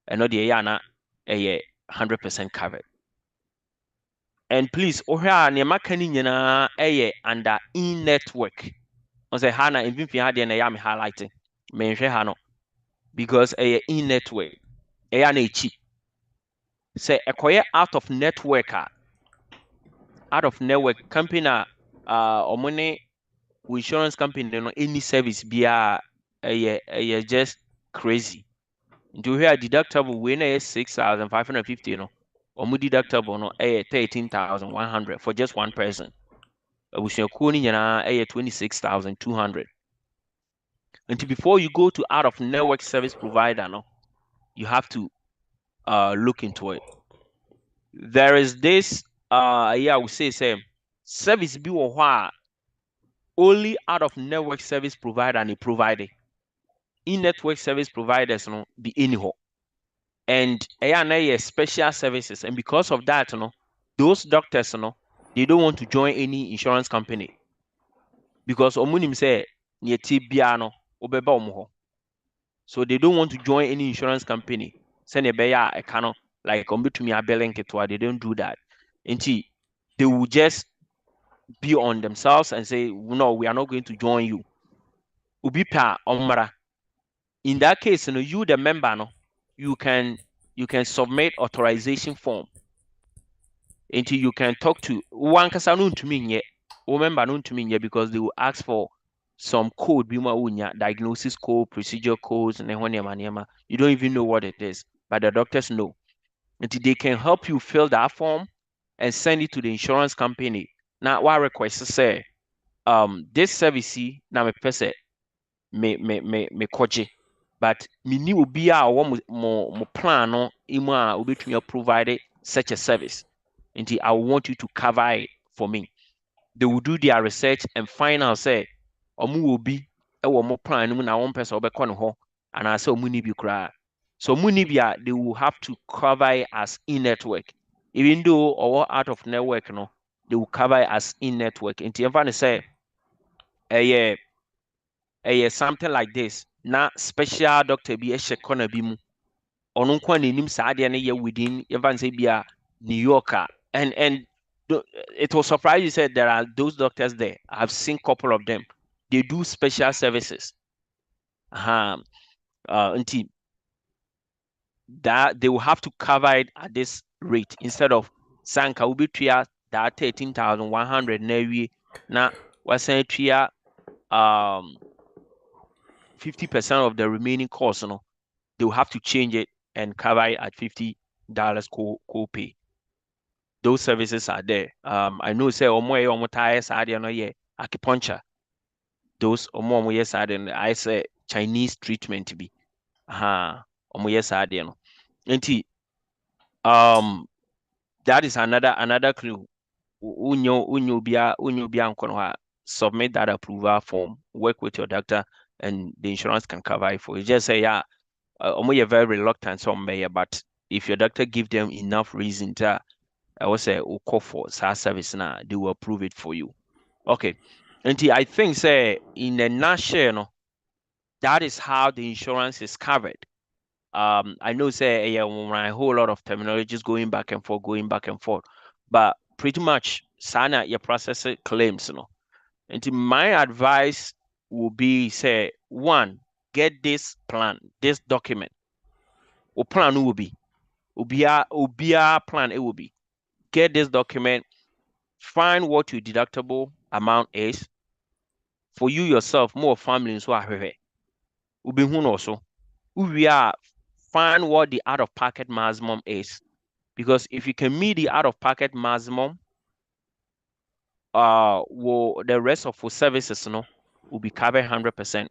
Speaker 7: And not the yana 100% covered. And please, nema kani nyina under in-network. On say hana even if you had an ayam highlighting, mention hano because in-network, na cheap. Say acquire out of network company or money insurance company no any service be just crazy. Do here deductible when is 6,550 no or deductible no 13,100 for just one person. Abusuakuo ni nyinaa 26,200. And before you go to out of network service provider no you have to look into it. There is this I would say service be only out of network service provider and provider in-network service providers no be anyhow and special services and because of that no those doctors no they don't want to join any insurance company because omunim say nyeti bia no obeba omo so they don't want to join any insurance company send a beya a cano like to a belling they don't do that until they will just be on themselves and say no we are not going to join you ubipa omra in that case you the member no you can submit authorization form until you can talk to one kasanu to me yet remember known to me yet because they will ask for some code diagnosis code procedure codes and you don't even know what it is but the doctors know until they can help you fill that form and send it to the insurance company now what request say this service now me person me koje but me ni obi a mo plan no imu a obetumi provide such a service until I want you to cover it for me. They will do their research and find out say omu will be mo plan no na one person obekọ no ho and I say omu ni bi kra so omu ni bia they will have to cover it as in network even though or out of network no they will cover it as in network until everyone say something like this na special doctor bi corner bi mu ono nkwa nanim saa de ne within everyone say bia New York and it was surprising you said there are those doctors there. I've seen a couple of them. They do special services. Until that they will have to cover it at this rate instead of Sanka will be that 13,100 Navy now was saying 50% of the remaining cost, they will have to change it and cover it at $50 co-pay. Those services are there. I know say omo tires are no acupuncture. Those omo yes are then I say Chinese treatment be. Omo yes are no. That is another clue. Unyo bia nkono submit that approval form, work with your doctor and the insurance can cover it for you. Just say omo you're very reluctant some but if your doctor give them enough reason to I will say call for SaaS service now, they will approve it for you. Okay. And I think say in a nutshell, that is how the insurance is covered. I know say a whole lot of terminologies going back and forth, but pretty much sana your process claims, you know. And my advice will be say one, get this plan, this document. Or plan will be ubia plan it will be. Get this document, find what your deductible amount is for you yourself, more family so ahwehwe. Ubi hu no so. Ubia find what the out of pocket maximum is. Because if you can meet the out of pocket maximum, the rest of your services will be covered 100%.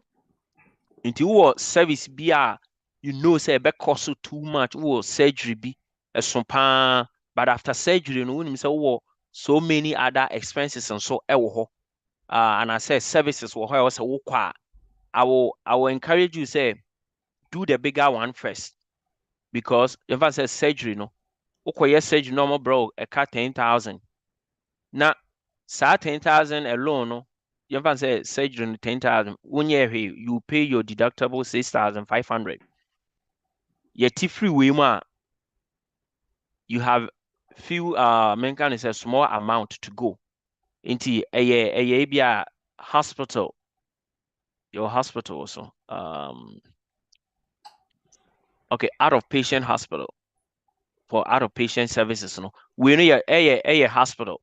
Speaker 7: Into what service be you know say be cost too much, surgery be a pa, but after surgery no when say so many other expenses and so and I say services wo ho say wo kwa I will encourage you say do the bigger one first, because if I say surgery no yes surgery normal bro a cut 10,000 na saa 10,000 alone no you can say surgery 10,000 when you pay your deductible 6,500. Yet free way more you have few mention is a small amount to go into a hospital, your hospital also okay, out of patient hospital for out of patient services we know a hospital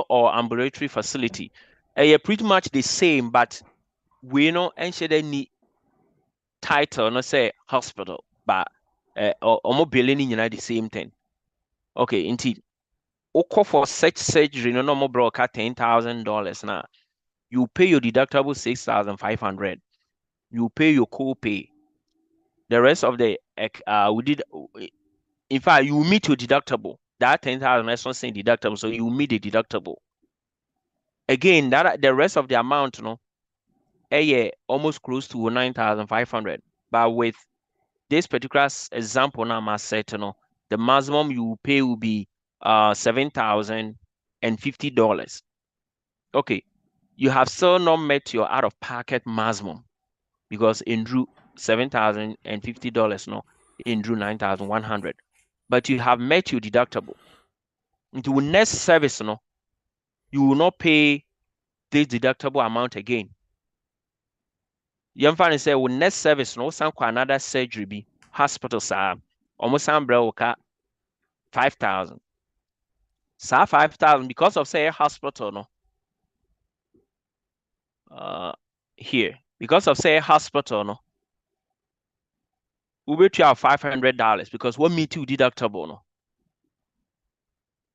Speaker 7: or ambulatory facility pretty much the same, but we know any title no say hospital, but almost billing in the same thing. Okay, indeed. Oko for such surgery no more broker $10,000 now. You pay your deductible 6,500. You pay your co-pay. The rest of the we did. In fact, you meet your deductible. That 10,000 is not saying deductible, so you meet the deductible. Again, that the rest of the amount, almost close to 9,500. But with this particular example now, I said, the maximum you pay will be $7,050. Okay, you have still not met your out-of-pocket maximum, because in Drew $7,050, in Drew 9,100, but you have met your deductible. Into next service, you will not pay this deductible amount again. You find say next service, some another surgery be hospital almost umbrella 5,000. 5,000 because of say a hospital here, because of say a hospital we bet you $500 because what meet you deductible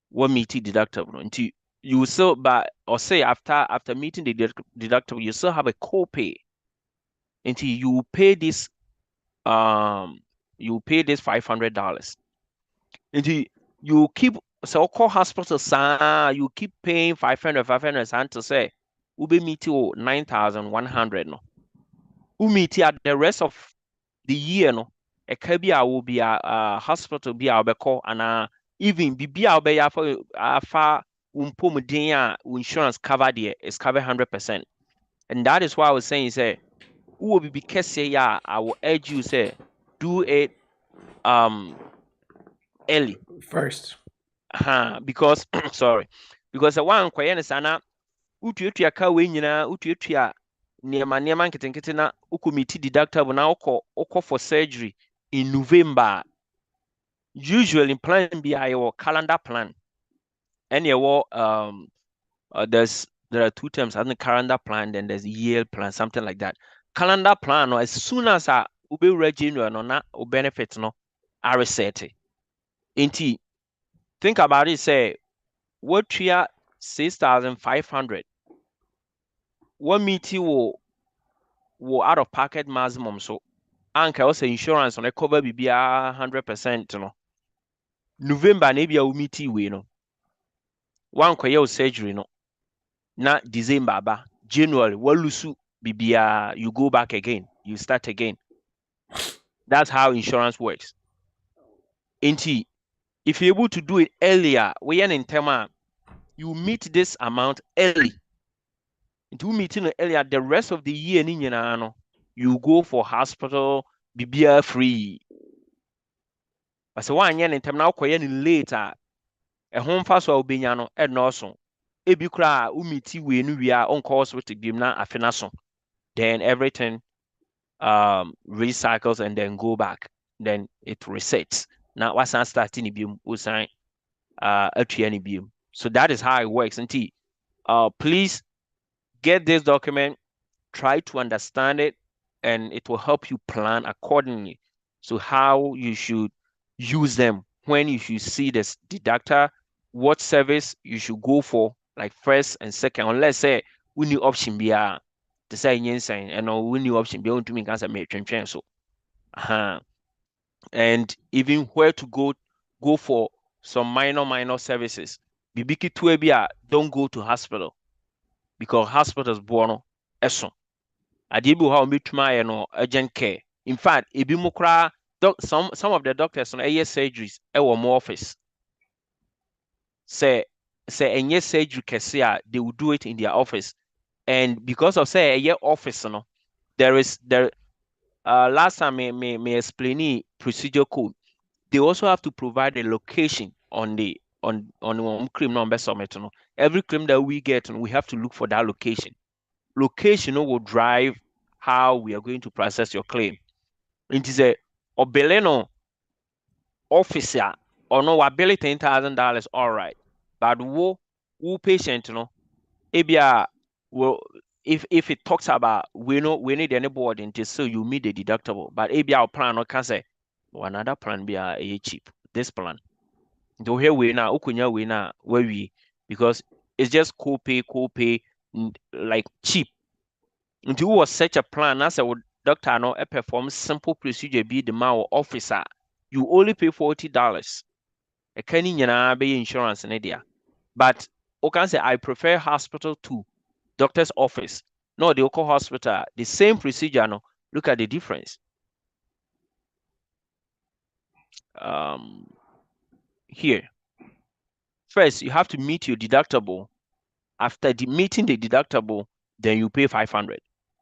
Speaker 7: what meet deductible until you still, but or say after meeting the deductible you still have a co-pay until you pay this $500 until you keep so call hospital you keep paying 500 to say ube meet you 9,100 meet at the rest of the year a kabia will be a hospital be our call and even be our bay for far insurance cover there is covered 100%. And that is why I was saying say who will be yeah, I will urge you say do it early
Speaker 1: First.
Speaker 7: because sorry, because the one kwayene sana utuatua ka we nyina utuatua niema nketenkete na ukomiti deductible na uko for surgery in November. Usually plan be your calendar plan, and your there are two terms, I think calendar plan, then there's year plan, something like that. Calendar plan as soon as ube register no na o benefit no are reset. Inti think about it, say what you 6,500 what meet will out of pocket maximum, so anka also insurance on a cover be 100% November maybe a meet we one kwaye surgery na December ba January walusu bibia you go back again, you start again. That's how insurance works. Inti if you're able to do it earlier, we in term you meet this amount early. Into meeting earlier, the rest of the year you go for hospital, bibia free. But so one yen in term now later. A home fast will be no and no so. Ebi kra umiti we nu we are on course with the na afina so. Then everything recycles and then go back. Then it resets. Now what's not starting bium usan atuani bium. So that is how it works. And please get this document, try to understand it, and it will help you plan accordingly. So how you should use them, when you should see this deductor, what service you should go for, like first and second, unless say we new option be to say yes and we new option be to me cancer me so and even where to go for some minor services. Bibiki to don't go to hospital because hospitals born eso. Adeɛ bi wɔ hɔ a wɔbɛtumi ayɛ no urgent care. In fact, ebi mu koraa some of the doctors no ɛyɛ surgeries ɛwɔ mo office. Say ɛnyɛ surgery kɛse a they will do it in their office. And because of say ɛyɛ office no, last time me explain procedure code. They also have to provide a location on claim number submit. Every claim that we get, we have to look for that location. Location will drive how we are going to process your claim. It is a obeleno officer or no ability $10,000, all right. But who patient ebia well if it talks about we need any board until so you meet the deductible. But ebia plan no can say another plan be a cheap. This plan. Do here we now ukunya we now where we because it's just co-pay like cheap. Until was such a plan as a doctor no perform simple procedure be the mao officer. You only pay $40. A canny be insurance in India. But okay say I prefer hospital to doctor's office. No, the local hospital, the same procedure no. Look at the difference. Here. First, you have to meet your deductible. After meeting the deductible, then you pay $500.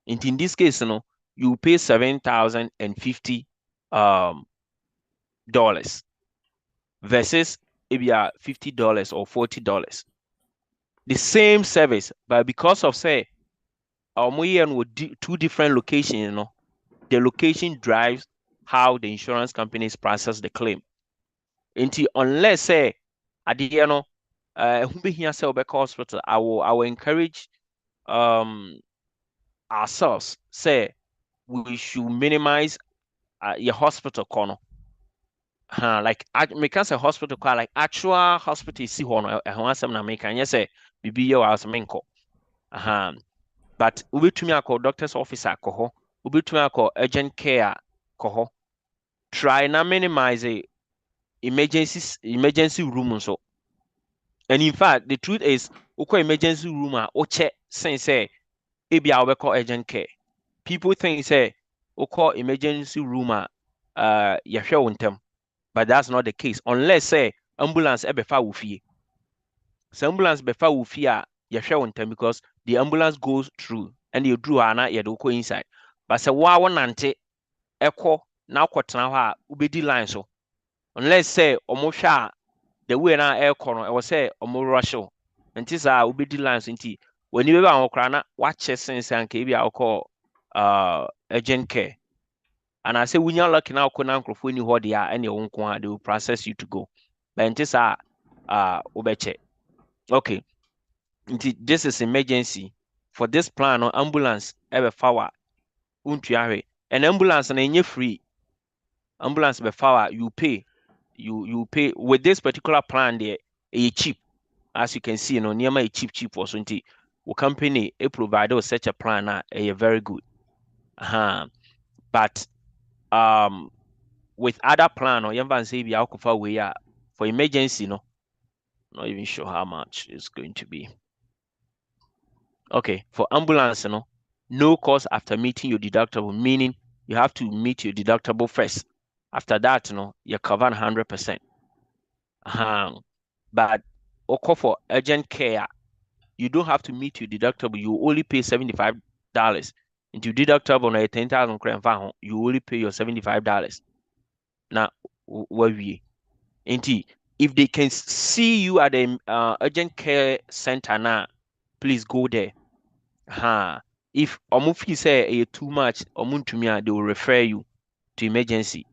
Speaker 7: And in this case, you pay $7,050 versus maybe $50 or $40. The same service, but because of say two different locations, the location drives how the insurance companies process the claim. Until unless say at the end, hospital, I will encourage ourselves say we should minimize your hospital corner. Like me can say hospital call like actual hospital see one some na me can say bibi yo as menko. But ubetumi akọ doctor's office akọ ubetumi akọ urgent care akọ try na minimize emergency room so. And in fact, the truth is, okay, emergency room oche say ebi a call urgent care. People think say call emergency room yahwe wontem, but that's not the case unless say ambulance ebefa wufie. So ambulance befa wufie yahwe wontem because the ambulance goes through and you drew ana ye do inside. But say wa wonante ekọ na kwotena ho a ubedi line so. Unless say omo the way na air corner, I was say omo rush until sa ubedi lines inti when you ever on watch sense and kebi I call urgent care. And I say when you're lucky now kuna when you hold ya and your own they will process you to go. But until sa ubeche. Okay. This is emergency. For this plan on ambulance ever forward. Untuare. An ambulance and any free. Ambulance be forward, you pay. You pay with this particular plan there, a cheap, as you can see, near my cheap for 20. The company provide such a plan, a very good. But with other plan or even say be alcohol way for emergency, not even sure how much it's going to be. Okay, for ambulance, no cost after meeting your deductible, meaning you have to meet your deductible first. After that, you're covered 100%. But okay, for urgent care, you don't have to meet your deductible. You only pay $75. Into deductible na 10,000 kra you only pay your $75. Now, what we? Inti, if they can see you at the urgent care center now, please go there. If omufi say too much, they will refer you to emergency.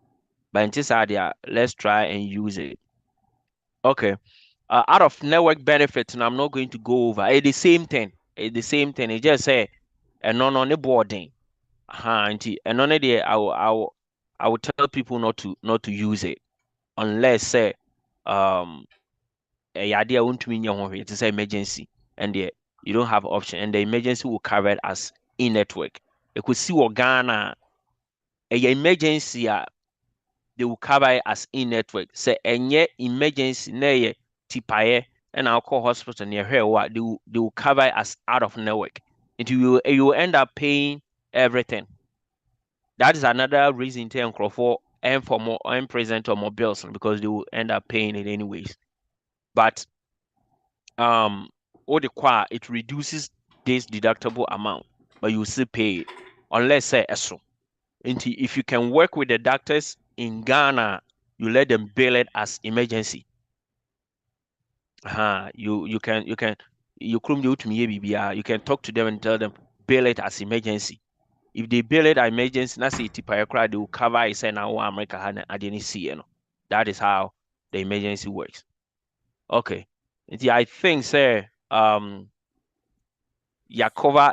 Speaker 7: But in this idea, let's try and use it. Okay. Out of network benefits, and I'm not going to go over. It's the same thing. It's the same thing. It just say, and non on the boarding. And on the I will tell people not to use it unless say a idea won't mean it is an emergency and you don't have option and the emergency will cover it as in network. You could see what Ghana a emergency they will cover it as in network. Say any emergency near tipaye and I'll call hospital near here what they will cover it as out of network. You will end up paying everything. That is another reason to encourage and for more and present or more bills because they will end up paying it anyways. But all the qua it reduces this deductible amount, but you still pay it unless say eso. If you can work with the doctors in Ghana, you let them bill it as emergency. You can you can talk to them and tell them bill it as emergency. If they bill it as emergency, na say they will cover it. Say now America I didn't see That is how the emergency works. Okay. I think say cover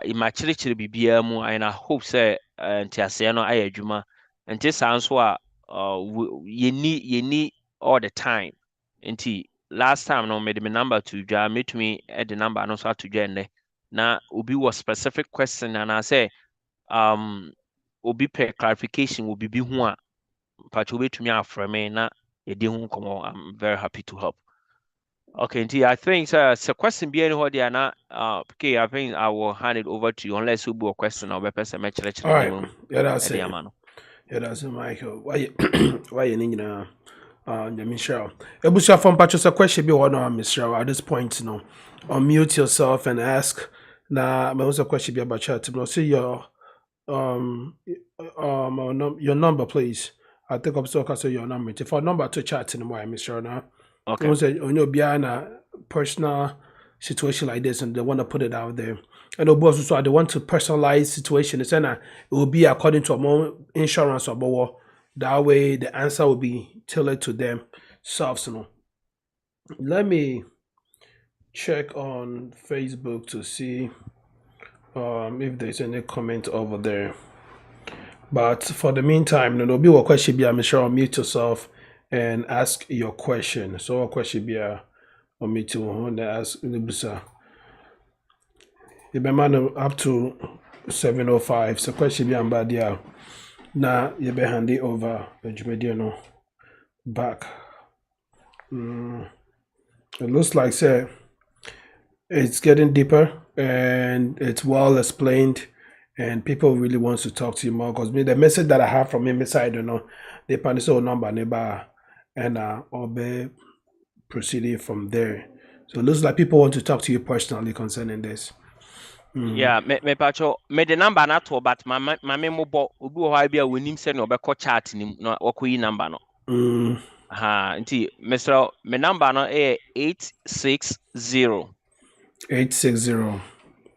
Speaker 7: immaturity bibia mu and I hope say ntiase no aye adwuma nti sanso a you need all the time. Last time no made me number to dwa metumi the number no so to dwa nne na obi was specific question and I say obi per clarification will be ho a patch obetumi afrɛ me na yedi ho komo. I'm very happy to help. Okay, I think it's a question being what they are not. Okay, I think I will hand it over to you unless you have a question or person match.
Speaker 1: All right. Yeah, that's it. Yeah, that's it, Michael. Why you need Michelle? Ebusia from Patches a question be one on Michelle at this point, unmute yourself and ask. Now, my also question be about chat. See your number, please. I think I'm so say your number. If our number to chat in the morning, Michelle now.
Speaker 7: Okay.
Speaker 1: Behind a personal situation like this and they want to put it out there. And also they want to personalize situation. It's it will be according to a more insurance or more. That way the answer will be tailored to them. Let me check on Facebook to see if there's any comment over there. But for the meantime, there'll be a question. I'm sure mute yourself and ask your question. So a question be on me to ask Nibusa. You be man up to 7:05. So question be on bad yeah. Now you be handy over the back. It looks like say it's getting deeper and it's well explained. And people really wants to talk to you more because the message that I have from him inside, they punish our number neighbor and I'll be proceeding from there. So it looks like people want to talk to you personally concerning this.
Speaker 7: Yeah, me pacho me the number na to but my mobile obi wo ha bia wonim se no be ko chat nim no wakoyi number no. Nti Mr. me number no 860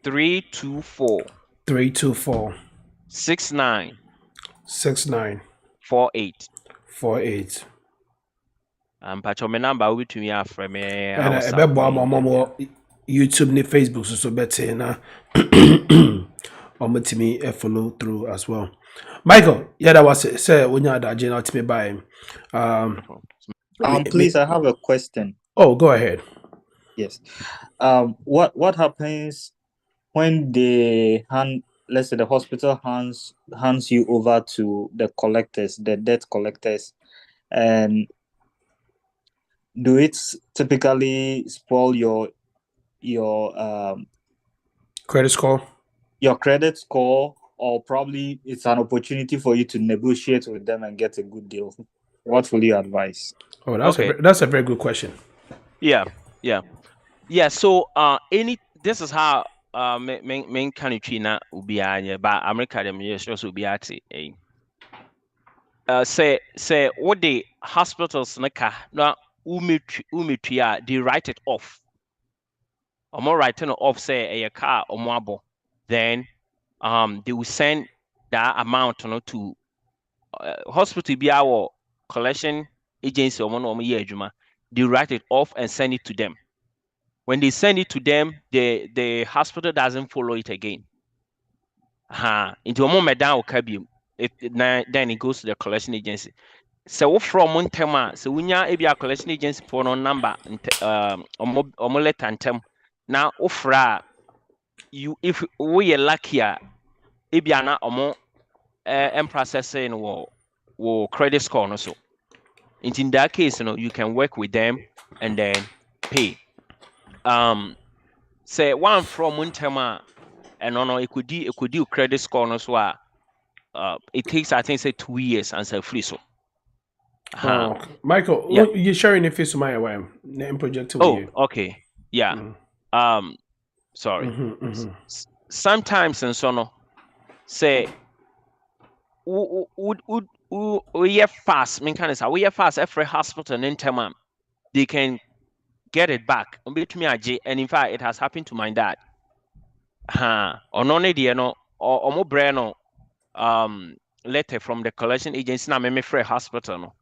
Speaker 7: 324 69 48. Pacho me number we to me afre me
Speaker 1: and YouTube ni Facebook so better na or me follow through as well. Michael, yeah, that was it. Say when you had that general to me by him.
Speaker 8: Please, I have a question.
Speaker 1: Oh, go ahead.
Speaker 8: Yes. What happens when let's say the hospital hands you over to the collectors, the debt collectors, and do it typically spoil your
Speaker 1: credit score? Your
Speaker 8: credit score, or probably it's an opportunity for you to negotiate with them and get a good deal. What will you advise?
Speaker 1: Oh, that's a very good question.
Speaker 7: Yeah. So this is how main country na ubianye ba America dem yes also ubiate say what the hospitals naka na umetria they write it off. Omo writing it off say a car omo then they will send that amount to hospital be our collection agency omo year adwuma. They write it off and send it to them. When they send it to them, the hospital doesn't follow it again. Into a moment down then it goes to the collection agency. So from Montema, so we nya a collection agency for no number omo letter antem. Now ofra you if we are lucky ebia na omo processing wo credit score no so. In that case, you can work with them and then pay. Say one from Montema and it could do credit score no so it takes I think say 2 years and say free so.
Speaker 1: Michael,
Speaker 7: Yeah.
Speaker 1: you're sharing a face of my name project.
Speaker 7: Okay. Yeah. Sorry. Sometimes and so no say we fast. Mean kind of say we fast every hospital in Tema they can get it back. And in fact it has happened to my dad. Or no idea no or more brand letter from the collection agency na me free hospital no.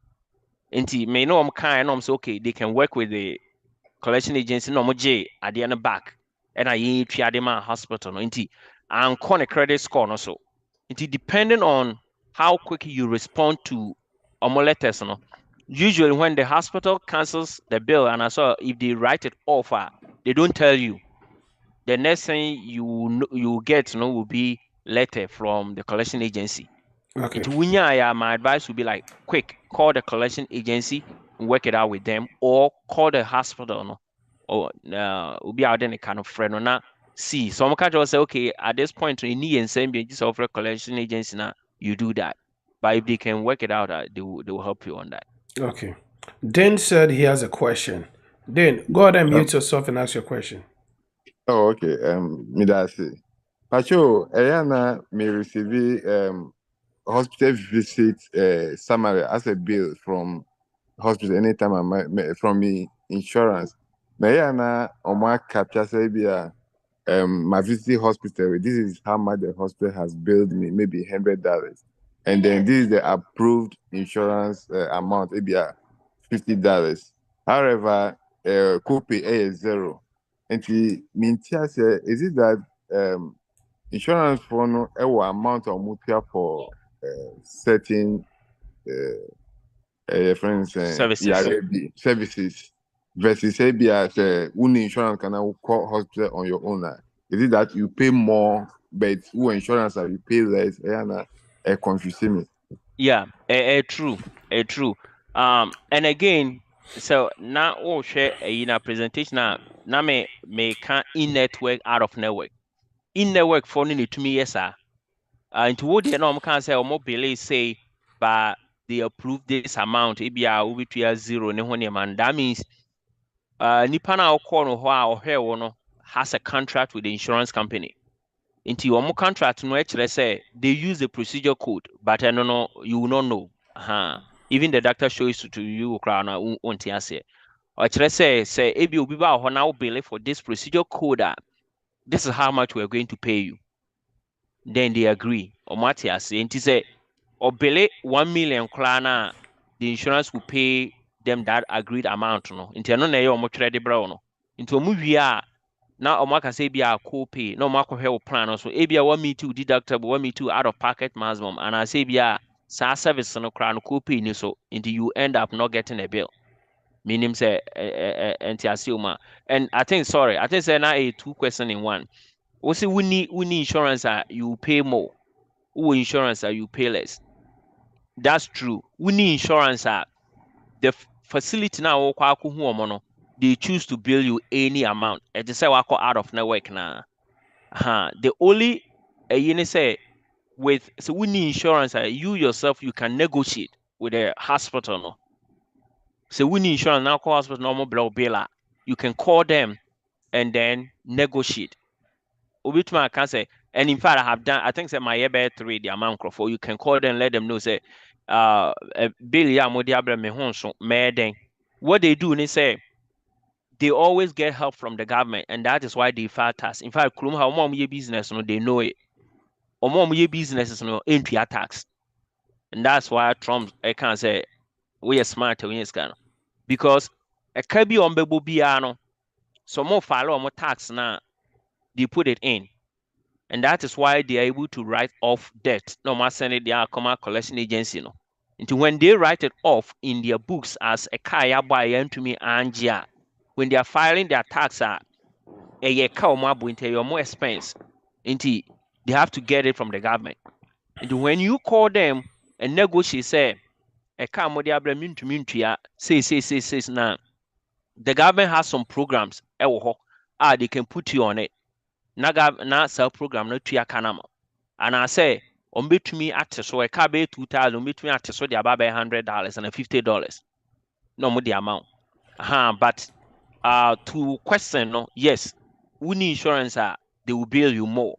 Speaker 7: Inti may know I'm kind and say okay they can work with the collection agency no J at the end back and I triadema hospital no inti and con a credit score no so. Inti depending on how quickly you respond to letters no. Usually when the hospital cancels the bill and I saw if they write it off they don't tell you. The next thing you get will be letter from the collection agency.
Speaker 1: Okay.
Speaker 7: My advice would be like, quick, call the collection agency and work it out with them, or call the hospital, or will be out there kind of friend or not. See, some catch will say, okay, at this point, you need and send me this offer collection agency now. You do that, but if they can work it out, they will help you on that.
Speaker 1: Okay. Dan said he has a question. Dan, go ahead and mute yourself and ask your question.
Speaker 9: Oh, okay. Midasi. Pacho, Ayana may receive hospital visit summary as a bill from hospital anytime from me insurance. Mayana Oma capture say my visit hospital. This is how much the hospital has billed me, maybe $100. And then this is the approved insurance amount, maybe $50. However, copay is zero. And the mintia say, is it that insurance for no amount of mutual for certain friends services versus say be as insurance can call hospital on your own? Is it that you pay more, but who insurance are you pay less? Confusing me.
Speaker 7: Yeah, true, true. And again, so now share in a presentation now me can in network out of network. In network for need to me yes sir. Into what they know can say or mobile say but they approve this amount it be a zero man. That means nipa na call no or no has a contract with the insurance company. Into your contract no actually say they use the procedure code, but I don't know you will not know. Even the doctor shows to you crown won't say. Or say if you be now bill for this procedure code, this is how much we're going to pay you. Then they agree. Or Matthias say, and say or bill 1 million krana, the insurance will pay them that agreed amount. No, into no na much ready brown. Into a movie now Omaka say be a co-pay, no Marco help plan also. Abia want me to deductible, want me to out of pocket maximum, and I say be a service no crown co-pay so until you end up not getting a bill. Meaning say and I think say now a two question in one. We say we need insurance you pay more. Who insurance you pay less. That's true. We need insurance the facility now they choose to bill you any amount. And they say out of network now. The only say with so we need insurance you yourself you can negotiate with the hospital no. So we need insurance now call hospital normal bill you can call them and then negotiate. Obituma can say, and in fact, I have done, I think, say my year 3, the amount of, you can call them, let them know, say, Billy, Amodiabra, me honso, me. What they do, they say, they always get help from the government, and that is why they file tax. In fact, Kulum, how mom business, no, they know it. Or mom business, no, entry tax. And that's why Trump, I can't say, we are smart, we are because a kabi on bebo biano, so more file or more tax now, they put it in. And that is why they are able to write off debt. No matter send it their common collection agency. No. Into when they write it off in their books as a kaya buy to me angia, when they are filing their tax a year cow more expense. Into they have to get it from the government. And when you call them and negotiate, say a car modia say now the government has some programs they can put you on it. Na sell program no tuya kanama. And I say, between at so a car be 2,000, between at so the about $100 and $50. No more the amount. But to question, no, yes, we need insurance, they will bill you more.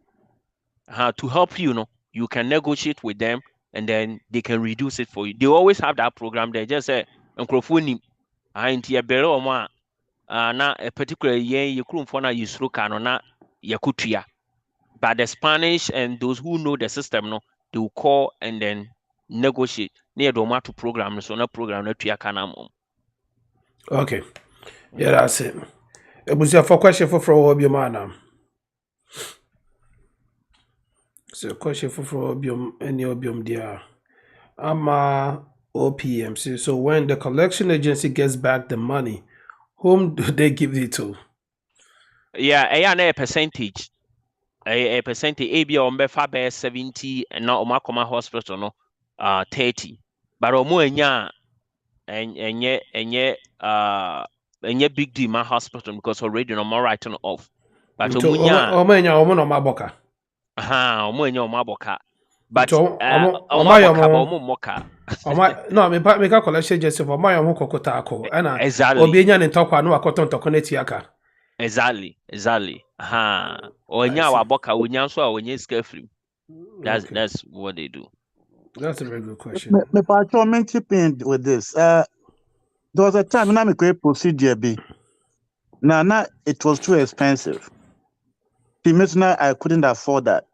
Speaker 7: To help you, no, you can negotiate with them and then they can reduce it for you. They always have that program there. Just say, Uncle into a below one, na a particular year, you couldn't find a use na yakutia. But the Spanish and those who know the system, no, they will call and then negotiate near the to program, so no program no tuya kanam.
Speaker 1: Okay. Yeah, that's it. It was your for question for your man. So question for obium any obium there. OPM. So when the collection agency gets back the money, whom do they give it to?
Speaker 7: Yeah, a percentage. A percentage, AB on befa 70 and now Omakoma Hospital no 30. But enya and big deal my hospital because already no more writing off. But
Speaker 1: omunya no maboka.
Speaker 7: Omunya omaboka. But
Speaker 1: omaboka no me ka collection agency for my own kokota ako.
Speaker 7: Exactly.
Speaker 1: Obienya ne ntokwa no akoton tokoneti aka.
Speaker 7: Exactly. Onya waboka onya so onya scafree. That's what they do.
Speaker 1: That's a very good question.
Speaker 10: Me patron chip in with this. There was a time when I create procedure B. Now it was too expensive. Now I couldn't afford that.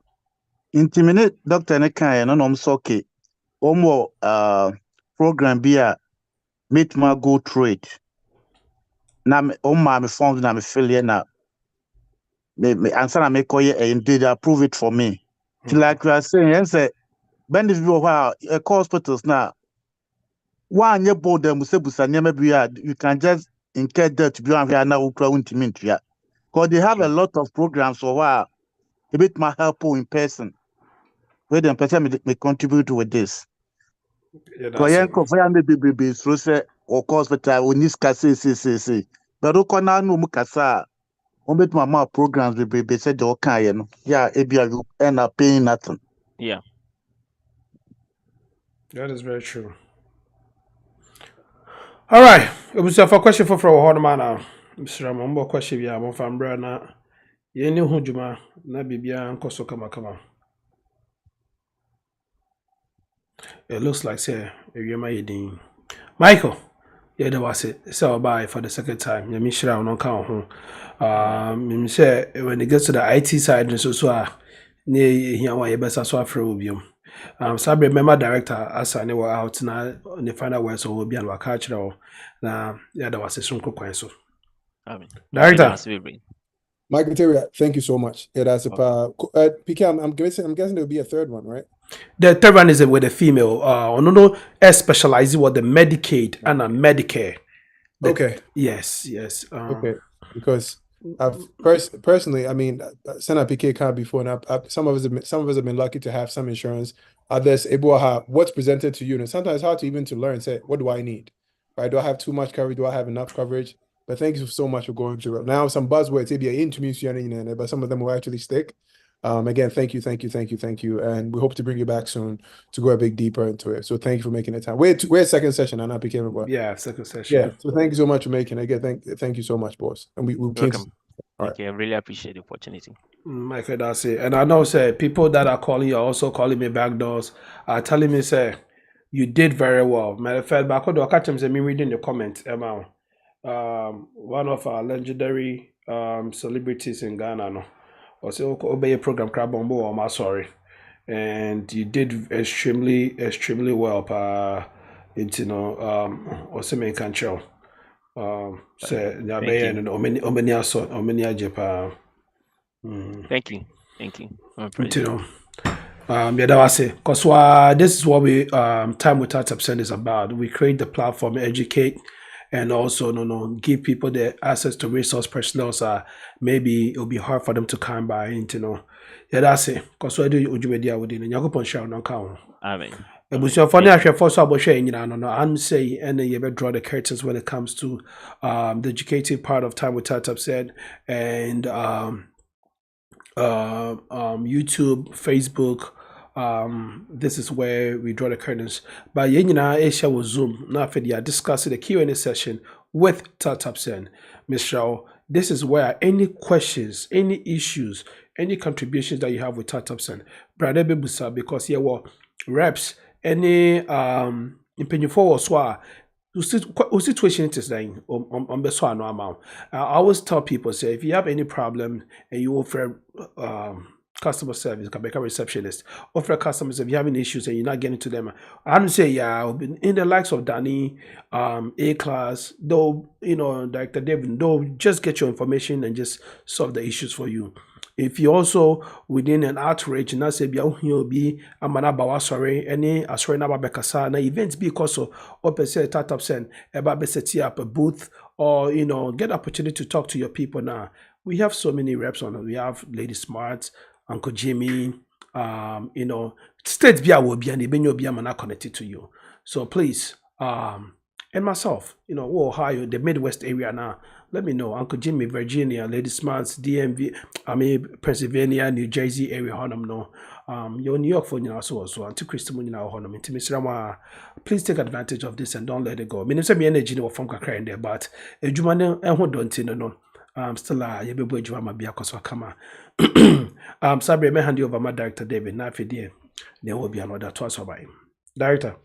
Speaker 10: Intimidate doctor Nekai and I'm so okay. More program be a meet my go through it. Now my phone na me failure now. Me answer na me call you and did approve it for me. Like you are saying, and say benefit of hospitals now. One year board them say you can just incur debt to be on here now because they have a lot of programs for a bit more helpful in person. Where the person may contribute with this. Because maybe so say or hospital we need say. But okona no mukasa on bit my programs be said the okay, yeah, you end up paying nothing.
Speaker 7: Yeah.
Speaker 1: That is very true. All right. It was a question for Hornman. Mr. Mambo question ya mo fambra na yeni hu juma na bibia nkoso kama. It looks like say you Michael. Yeah, that was it. So bye for the second time. Yeah, Mishra no count home. Say when it gets to the IT side and so near here why you best so obium. Sabre member director asa ne were out na the final words so will be and catch na yeah that was a sunko kwan so. Director
Speaker 6: Mike Materia, thank you so much. Yeah, that's PK, I'm guessing there will be a third one, right?
Speaker 1: The third one is with a female. No, specializing with the Medicaid and a Medicare.
Speaker 6: Okay.
Speaker 1: Yes.
Speaker 6: Okay. Because I've personally, I mean, Senator PK card before, and some of us have been lucky to have some insurance. Others able to have what's presented to you, and sometimes it's hard to even to learn. Say, what do I need? Right? Do I have too much coverage? Do I have enough coverage? But thank you so much for going through it. Now, some buzzwords, maybe into me, but some of them will actually stick. Again, thank you. And we hope to bring you back soon to go a bit deeper into it. So thank you for making the time. We're second session, and I became
Speaker 1: yeah, second session.
Speaker 6: Yeah. So thank you so much for making it. Again, thank you so much, boss. And we came.
Speaker 7: Thank you. I really appreciate the opportunity.
Speaker 1: Michael, that's it. And I know, say, people that are calling you are also calling me back doors, are telling me, say, you did very well. Matter of fact, back when I catch them, say, me reading the comments, Emma, one of our legendary celebrities in Ghana, no, or say, obey a program, crab bombo, or my sorry. And you did extremely well, you know, or say, me can show. Say,
Speaker 7: Thank you.
Speaker 1: omeni aje pa.
Speaker 7: Thank you. Thank you. My
Speaker 1: You
Speaker 7: pleasure.
Speaker 1: know. Yeah, that was it. Because this is what we Time Without Absent is about. We create the platform, educate, and also give people the access to resource personnel. So maybe it'll be hard for them to come by. Yeah, that's it. Because we do media within and you're share no count.
Speaker 7: Amen.
Speaker 1: For now, first of all, I'm saying, and then you better draw the curtains when it comes to the educative part of Time Without Absent and YouTube, Facebook. This is where we draw the curtains. But Asia will Zoom. Now, for the discussing the Q&A session with Tatapsen. Mr. This is where any questions, any issues, any contributions that you have with Tatapsen, Brother Bebusa, because yeah, well, reps, any in forward swar. What situation it is like on the so amount. I always tell people, say, if you have any problem and you offer customer service, can become a receptionist, offer customers if you having issues and you're not getting to them. I don't say, yeah, in the likes of Danny, A class, though, Director David, they'll just get your information and just solve the issues for you. If you also within an outreach, and I say, be a manabawa sorry, any sorry na babekasa na events because of or say startup send about set up a booth or get opportunity to talk to your people now. We have so many reps on it. We have Lady Smart, Uncle Jimmy, states will be and be connected to you. So please, and myself, Ohio, the Midwest area now. Let me know. Uncle Jimmy, Virginia, Lady Smarts, DMV, Pennsylvania, New Jersey area, no. You're New York for so Auntie Christy Munina Honam, Intimisrama. Please take advantage of this and don't let it go. I mean, it's energy no from Kakra in there, but a Jumane and who don't know. Still you be boy Juma be a kama. Sabre, may hand you over my director David, not for dear. There will be another twice over him. Director.